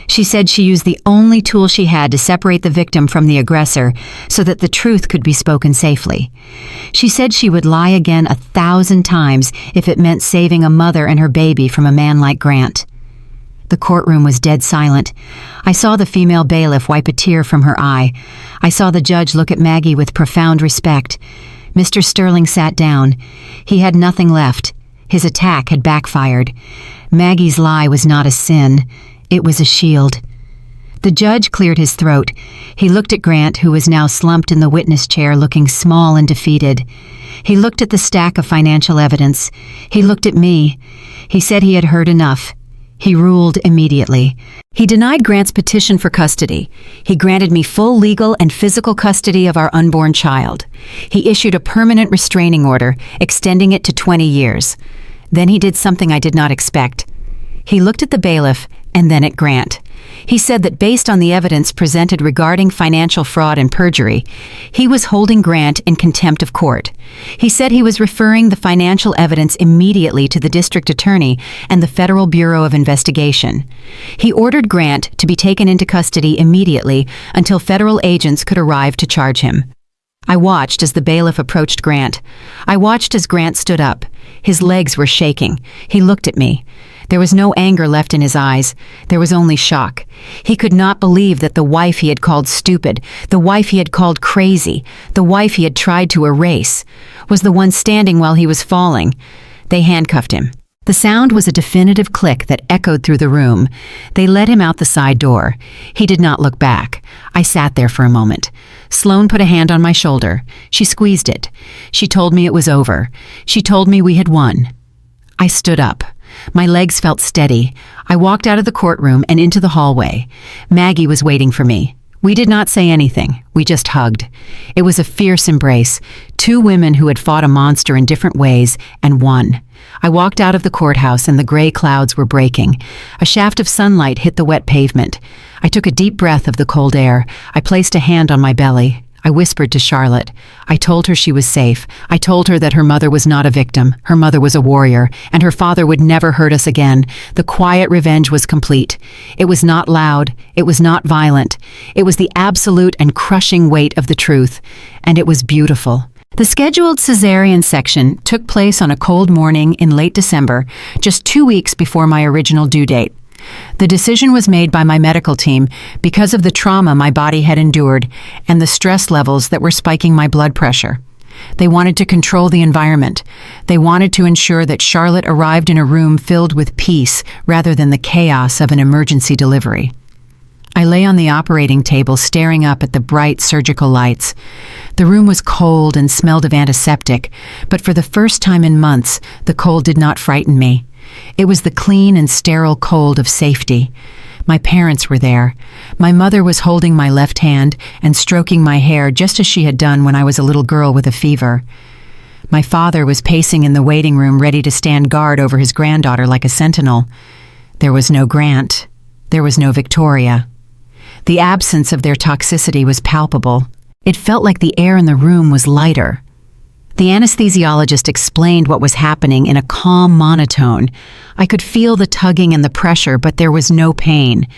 She said she used the only tool she had to separate the victim from the aggressor so that the truth could be spoken safely. She said she would lie again 1,000 times if it meant saving a mother and her baby from a man like Grant. The courtroom was dead silent. I saw the female bailiff wipe a tear from her eye. I saw the judge look at Maggie with profound respect. Mr. Sterling sat down. He had nothing left. His attack had backfired. Maggie's lie was not a sin. It was a shield. The judge cleared his throat. He looked at Grant, who was now slumped in the witness chair, looking small and defeated. He looked at the stack of financial evidence. He looked at me. He said he had heard enough. He ruled immediately. He denied Grant's petition for custody. He granted me full legal and physical custody of our unborn child. He issued a permanent restraining order, extending it to 20 years. Then he did something I did not expect. He looked at the bailiff and then at Grant. He said that based on the evidence presented regarding financial fraud and perjury, he was holding Grant in contempt of court. He said he was referring the financial evidence immediately to the district attorney and the Federal Bureau of Investigation. He ordered Grant to be taken into custody immediately until federal agents could arrive to charge him. I watched as the bailiff approached Grant. I watched as Grant stood up. His legs were shaking. He looked at me. There was no anger left in his eyes. There was only shock. He could not believe that the wife he had called stupid, the wife he had called crazy, the wife he had tried to erase, was the one standing while he was falling. They handcuffed him. The sound was a definitive click that echoed through the room. They led him out the side door. He did not look back. I sat there for a moment. Sloane put a hand on my shoulder. She squeezed it. She told me it was over. She told me we had won. I stood up. My legs felt steady. I walked out of the courtroom and into the hallway. Maggie was waiting for me. We did not say anything. We just hugged. It was a fierce embrace. Two women who had fought a monster in different ways and won. I walked out of the courthouse and the gray clouds were breaking. A shaft of sunlight hit the wet pavement. I took a deep breath of the cold air. I placed a hand on my belly. I whispered to Charlotte. I told her she was safe. I told her that her mother was not a victim. Her mother was a warrior, and her father would never hurt us again. The quiet revenge was complete. It was not loud. It was not violent. It was the absolute and crushing weight of the truth, and it was beautiful. The scheduled cesarean section took place on a cold morning in late December, just 2 weeks before my original due date. The decision was made by my medical team because of the trauma my body had endured and the stress levels that were spiking my blood pressure. They wanted to control the environment. They wanted to ensure that Charlotte arrived in a room filled with peace rather than the chaos of an emergency delivery. I lay on the operating table staring up at the bright surgical lights. The room was cold and smelled of antiseptic, but for the first time in months, the cold did not frighten me. It was the clean and sterile cold of safety. My parents were there. My mother was holding my left hand and stroking my hair just as she had done when I was a little girl with a fever. My father was pacing in the waiting room ready to stand guard over his granddaughter like a sentinel. There was no Grant. There was no Victoria. The absence of their toxicity was palpable. It felt like the air in the room was lighter. The anesthesiologist explained what was happening in a calm monotone. I could feel the tugging and the pressure, but there was no pain.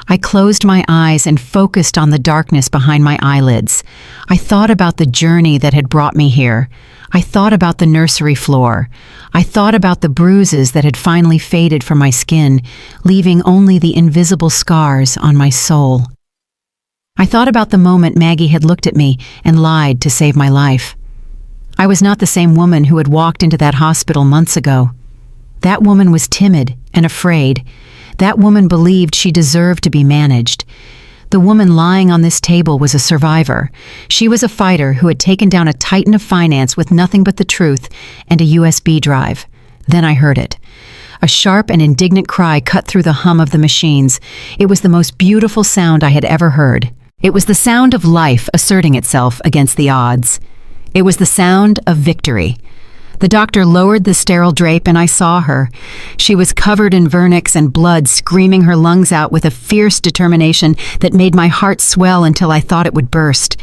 I closed my eyes and focused on the darkness behind my eyelids. I thought about the journey that had brought me here. I thought about the nursery floor. I thought about the bruises that had finally faded from my skin, leaving only the invisible scars on my soul. I thought about the moment Maggie had looked at me and lied to save my life. I was not the same woman who had walked into that hospital months ago. That woman was timid and afraid. That woman believed she deserved to be managed. The woman lying on this table was a survivor. She was a fighter who had taken down a titan of finance with nothing but the truth and a USB drive. Then I heard it. A sharp and indignant cry cut through the hum of the machines. It was the most beautiful sound I had ever heard. It was the sound of life asserting itself against the odds. It was the sound of victory. The doctor lowered the sterile drape and I saw her. She was covered in vernix and blood, screaming her lungs out with a fierce determination that made my heart swell until I thought it would burst.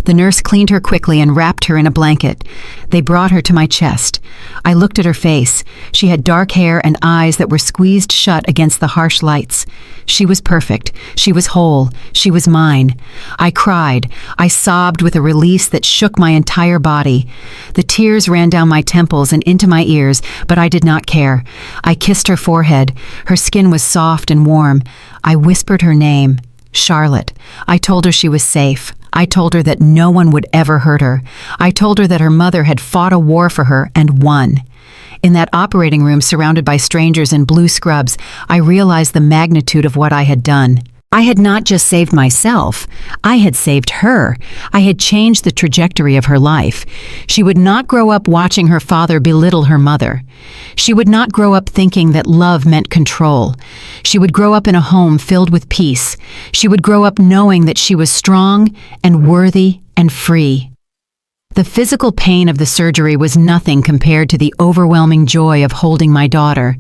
The nurse cleaned her quickly and wrapped her in a blanket. They brought her to my chest. I looked at her face. She had dark hair and eyes that were squeezed shut against the harsh lights. She was perfect. She was whole. She was mine. I cried. I sobbed with a release that shook my entire body. The tears ran down my temples and into my ears, but I did not care. I kissed her forehead. Her skin was soft and warm. I whispered her name, Charlotte. I told her she was safe. I told her that no one would ever hurt her. I told her that her mother had fought a war for her and won. In that operating room surrounded by strangers in blue scrubs, I realized the magnitude of what I had done. I had not just saved myself, I had saved her. I had changed the trajectory of her life. She would not grow up watching her father belittle her mother. She would not grow up thinking that love meant control. She would grow up in a home filled with peace. She would grow up knowing that she was strong and worthy and free. The physical pain of the surgery was nothing compared to the overwhelming joy of holding my daughter.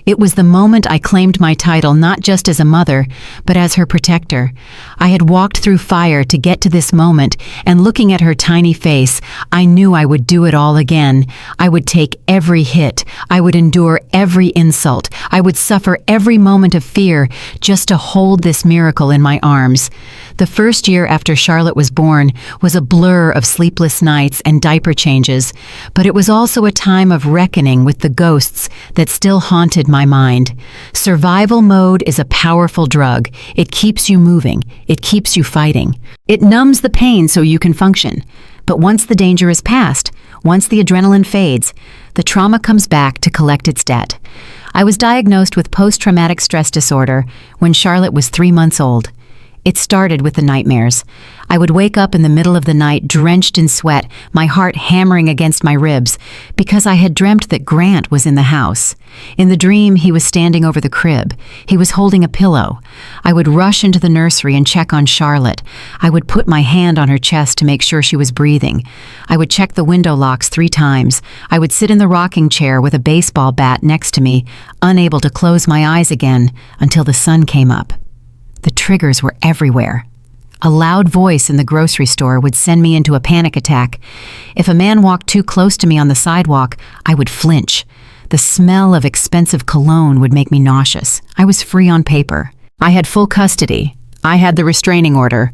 It was the moment I claimed my title not just as a mother, but as her protector. I had walked through fire to get to this moment, and looking at her tiny face, I knew I would do it all again. I would take every hit. I would endure every insult. I would suffer every moment of fear just to hold this miracle in my arms. The first year after Charlotte was born was a blur of sleepless nights and diaper changes, but it was also a time of reckoning with the ghosts that still haunted my mind. Survival mode is a powerful drug. It keeps you moving. It keeps you fighting. It numbs the pain so you can function. But once the danger is past, once the adrenaline fades, the trauma comes back to collect its debt. I was diagnosed with post-traumatic stress disorder when Charlotte was 3 months old. It started with the nightmares. I would wake up in the middle of the night drenched in sweat, my heart hammering against my ribs, because I had dreamt that Grant was in the house. In the dream, he was standing over the crib. He was holding a pillow. I would rush into the nursery and check on Charlotte. I would put my hand on her chest to make sure she was breathing. I would check the window locks 3 times. I would sit in the rocking chair with a baseball bat next to me, unable to close my eyes again until the sun came up. The triggers were everywhere. A loud voice in the grocery store would send me into a panic attack. If a man walked too close to me on the sidewalk, I would flinch. The smell of expensive cologne would make me nauseous. I was free on paper. I had full custody. I had the restraining order.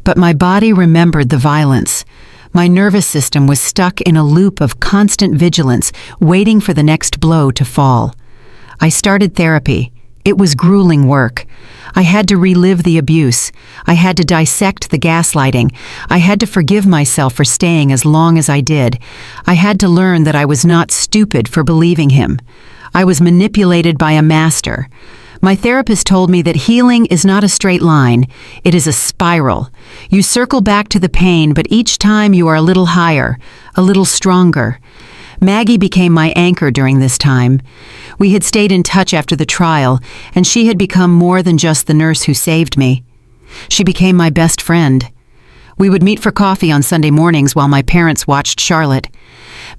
But my body remembered the violence. My nervous system was stuck in a loop of constant vigilance, waiting for the next blow to fall. I started therapy. It was grueling work. I had to relive the abuse. I had to dissect the gaslighting. I had to forgive myself for staying as long as I did. I had to learn that I was not stupid for believing him. I was manipulated by a master. My therapist told me that healing is not a straight line. It is a spiral. You circle back to the pain, but each time you are a little higher, a little stronger. Maggie became my anchor during this time. We had stayed in touch after the trial, and she had become more than just the nurse who saved me. She became my best friend. We would meet for coffee on Sunday mornings while my parents watched Charlotte.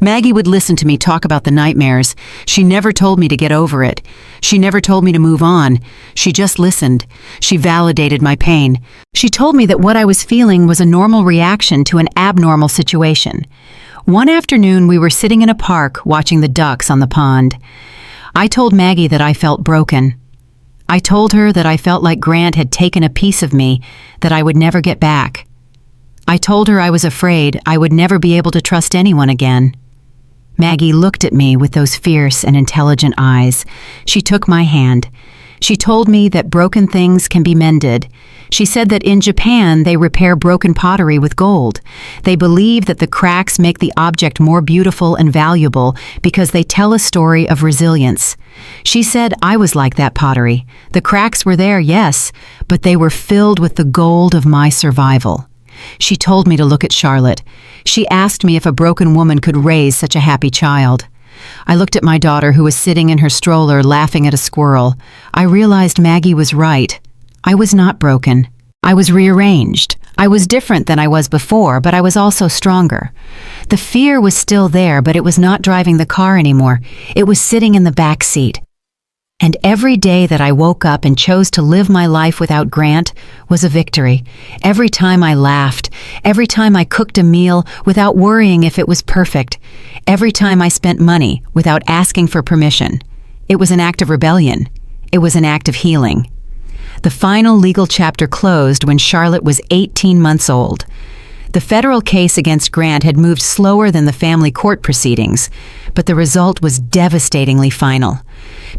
Maggie would listen to me talk about the nightmares. She never told me to get over it. She never told me to move on. She just listened. She validated my pain. She told me that what I was feeling was a normal reaction to an abnormal situation. One afternoon, we were sitting in a park watching the ducks on the pond. I told Maggie that I felt broken. I told her that I felt like Grant had taken a piece of me that I would never get back. I told her I was afraid I would never be able to trust anyone again. Maggie looked at me with those fierce and intelligent eyes. She took my hand. She told me that broken things can be mended. She said that in Japan they repair broken pottery with gold. They believe that the cracks make the object more beautiful and valuable because they tell a story of resilience. She said I was like that pottery. The cracks were there, yes, but they were filled with the gold of my survival. She told me to look at Charlotte. She asked me if a broken woman could raise such a happy child. I looked at my daughter who was sitting in her stroller laughing at a squirrel. I realized Maggie was right. I was not broken. I was rearranged. I was different than I was before, but I was also stronger. The fear was still there, but it was not driving the car anymore. It was sitting in the back seat. And every day that I woke up and chose to live my life without Grant was a victory. Every time I laughed, every time I cooked a meal without worrying if it was perfect, every time I spent money without asking for permission, it was an act of rebellion. It was an act of healing. The final legal chapter closed when Charlotte was 18 months old. The federal case against Grant had moved slower than the family court proceedings, but the result was devastatingly final.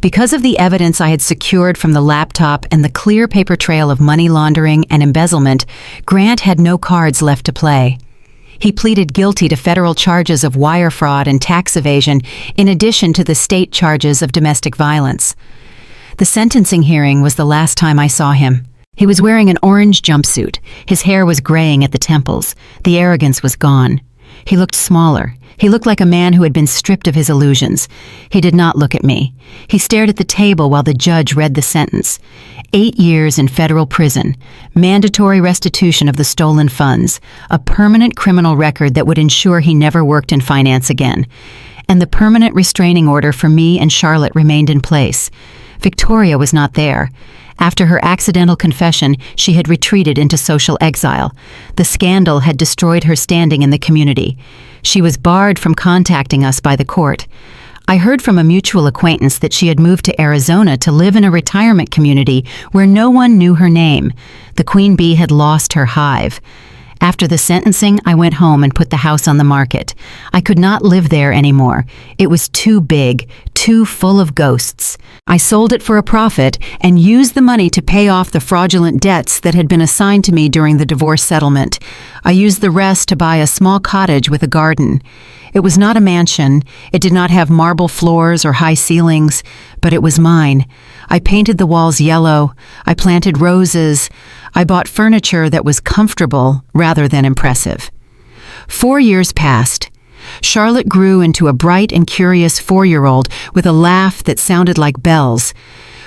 Because of the evidence I had secured from the laptop and the clear paper trail of money laundering and embezzlement, Grant had no cards left to play. He pleaded guilty to federal charges of wire fraud and tax evasion, in addition to the state charges of domestic violence. The sentencing hearing was the last time I saw him. He was wearing an orange jumpsuit. His hair was graying at the temples. The arrogance was gone. He looked smaller. He looked like a man who had been stripped of his illusions. He did not look at me. He stared at the table while the judge read the sentence. 8 years in federal prison, mandatory restitution of the stolen funds, a permanent criminal record that would ensure he never worked in finance again. And the permanent restraining order for me and Charlotte remained in place. Victoria was not there. After her accidental confession, she had retreated into social exile. The scandal had destroyed her standing in the community. She was barred from contacting us by the court. I heard from a mutual acquaintance that she had moved to Arizona to live in a retirement community where no one knew her name. The queen bee had lost her hive. After the sentencing, I went home and put the house on the market. I could not live there anymore. It was too big, too full of ghosts. I sold it for a profit and used the money to pay off the fraudulent debts that had been assigned to me during the divorce settlement. I used the rest to buy a small cottage with a garden. It was not a mansion. It did not have marble floors or high ceilings, but it was mine. I painted the walls yellow. I planted roses. I bought furniture that was comfortable rather than impressive. 4 years passed. Charlotte grew into a bright and curious 4-year-old with a laugh that sounded like bells.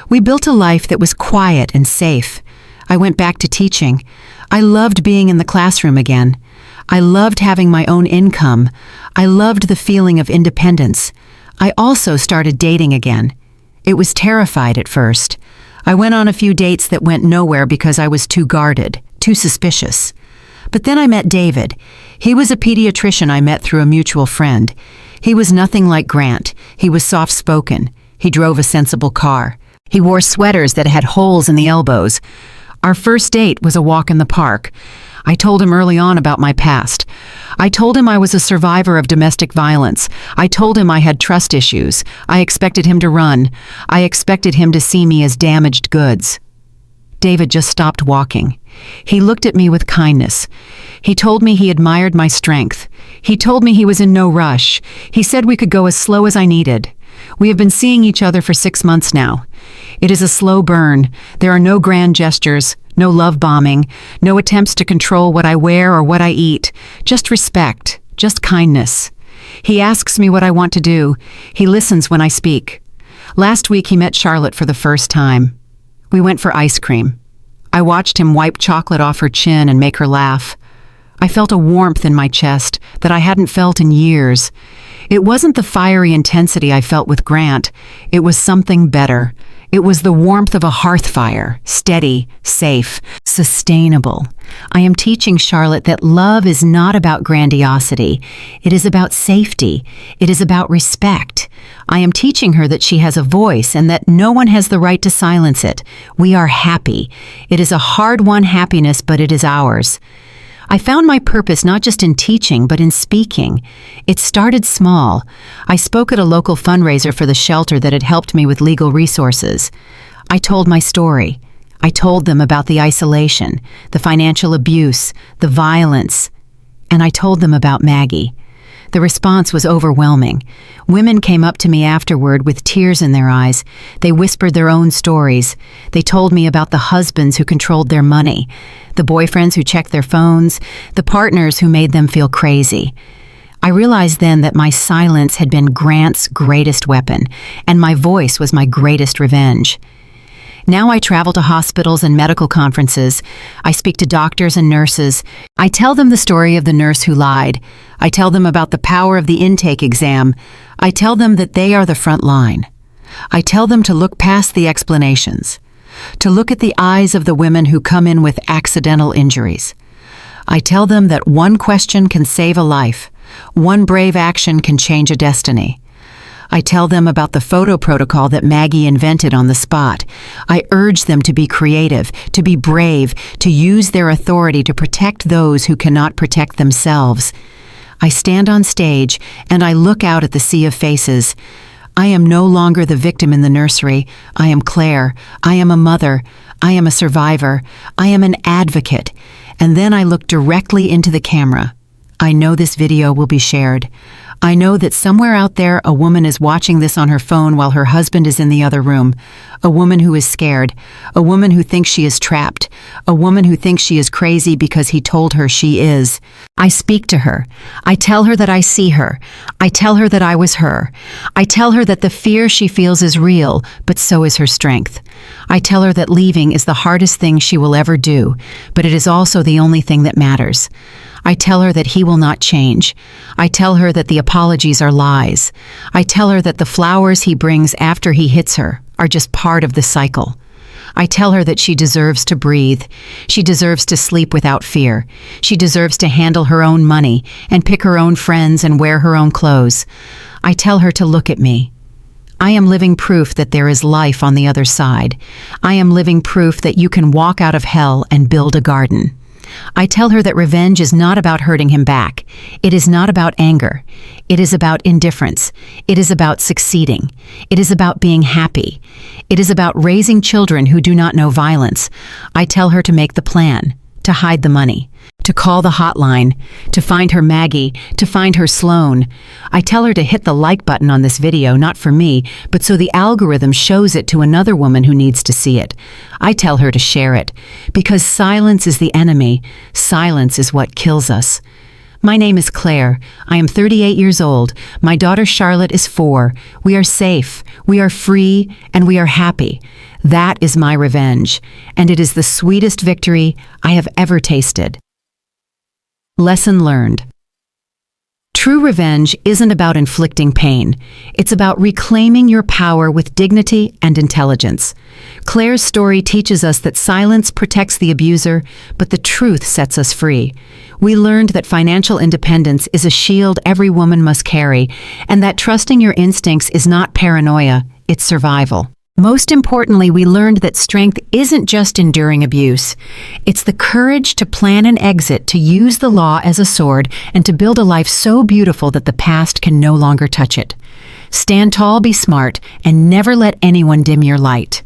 We built a life that was quiet and safe. I went back to teaching. I loved being in the classroom again. I loved having my own income. I loved the feeling of independence. I also started dating again. It was terrified at first. I went on a few dates that went nowhere because I was too guarded, too suspicious. But then I met David. He was a pediatrician I met through a mutual friend. He was nothing like Grant. He was soft-spoken. He drove a sensible car. He wore sweaters that had holes in the elbows. Our first date was a walk in the park. I told him early on about my past. I told him I was a survivor of domestic violence. I told him I had trust issues. I expected him to run. I expected him to see me as damaged goods. David just stopped walking. He looked at me with kindness. He told me he admired my strength. He told me he was in no rush. He said we could go as slow as I needed. We have been seeing each other for 6 months now. It is a slow burn. There are no grand gestures, no love bombing, no attempts to control what I wear or what I eat. Just respect, just kindness. He asks me what I want to do. He listens when I speak. Last week he met Charlotte for the first time. We went for ice cream. I watched him wipe chocolate off her chin and make her laugh. I felt a warmth in my chest that I hadn't felt in years. It wasn't the fiery intensity I felt with Grant. It was something better. It was the warmth of a hearth fire, steady, safe, sustainable. I am teaching Charlotte that love is not about grandiosity. It is about safety. It is about respect. I am teaching her that she has a voice and that no one has the right to silence it. We are happy. It is a hard-won happiness, but it is ours. I found my purpose not just in teaching, but in speaking. It started small. I spoke at a local fundraiser for the shelter that had helped me with legal resources. I told my story. I told them about the isolation, the financial abuse, the violence, and I told them about Maggie. The response was overwhelming. Women came up to me afterward with tears in their eyes. They whispered their own stories. They told me about the husbands who controlled their money, the boyfriends who checked their phones, the partners who made them feel crazy. I realized then that my silence had been Grant's greatest weapon, and my voice was my greatest revenge. Now I travel to hospitals and medical conferences. I speak to doctors and nurses. I tell them the story of the nurse who lied. I tell them about the power of the intake exam. I tell them that they are the front line. I tell them to look past the explanations, to look at the eyes of the women who come in with accidental injuries. I tell them that one question can save a life. One brave action can change a destiny. I tell them about the photo protocol that Maggie invented on the spot. I urge them to be creative, to be brave, to use their authority to protect those who cannot protect themselves. I stand on stage and I look out at the sea of faces. I am no longer the victim in the nursery. I am Claire. I am a mother. I am a survivor. I am an advocate. And then I look directly into the camera. I know this video will be shared. I know that somewhere out there a woman is watching this on her phone while her husband is in the other room. A woman who is scared. A woman who thinks she is trapped. A woman who thinks she is crazy because he told her she is. I speak to her. I tell her that I see her. I tell her that I was her. I tell her that the fear she feels is real, but so is her strength. I tell her that leaving is the hardest thing she will ever do, but it is also the only thing that matters. I tell her that he will not change. I tell her that the apologies are lies. I tell her that the flowers he brings after he hits her are just part of the cycle. I tell her that she deserves to breathe. She deserves to sleep without fear. She deserves to handle her own money and pick her own friends and wear her own clothes. I tell her to look at me. I am living proof that there is life on the other side. I am living proof that you can walk out of hell and build a garden. I tell her that revenge is not about hurting him back. It is not about anger. It is about indifference. It is about succeeding. It is about being happy. It is about raising children who do not know violence. I tell her to make the plan, to hide the money, to call the hotline, to find her Maggie, to find her Sloan. I tell her to hit the like button on this video, not for me, but so the algorithm shows it to another woman who needs to see it. I tell her to share it, because silence is the enemy. Silence is what kills us. My name is Claire. I am 38 years old. My daughter Charlotte is 4. We are safe, we are free, and we are happy. That is my revenge, and it is the sweetest victory I have ever tasted. Lesson learned. True revenge isn't about inflicting pain. It's about reclaiming your power with dignity and intelligence. Claire's story teaches us that silence protects the abuser, but the truth sets us free. We learned that financial independence is a shield every woman must carry, and that trusting your instincts is not paranoia, it's survival. Most importantly, we learned that strength isn't just enduring abuse. It's the courage to plan an exit, to use the law as a sword, and to build a life so beautiful that the past can no longer touch it. Stand tall, be smart, and never let anyone dim your light.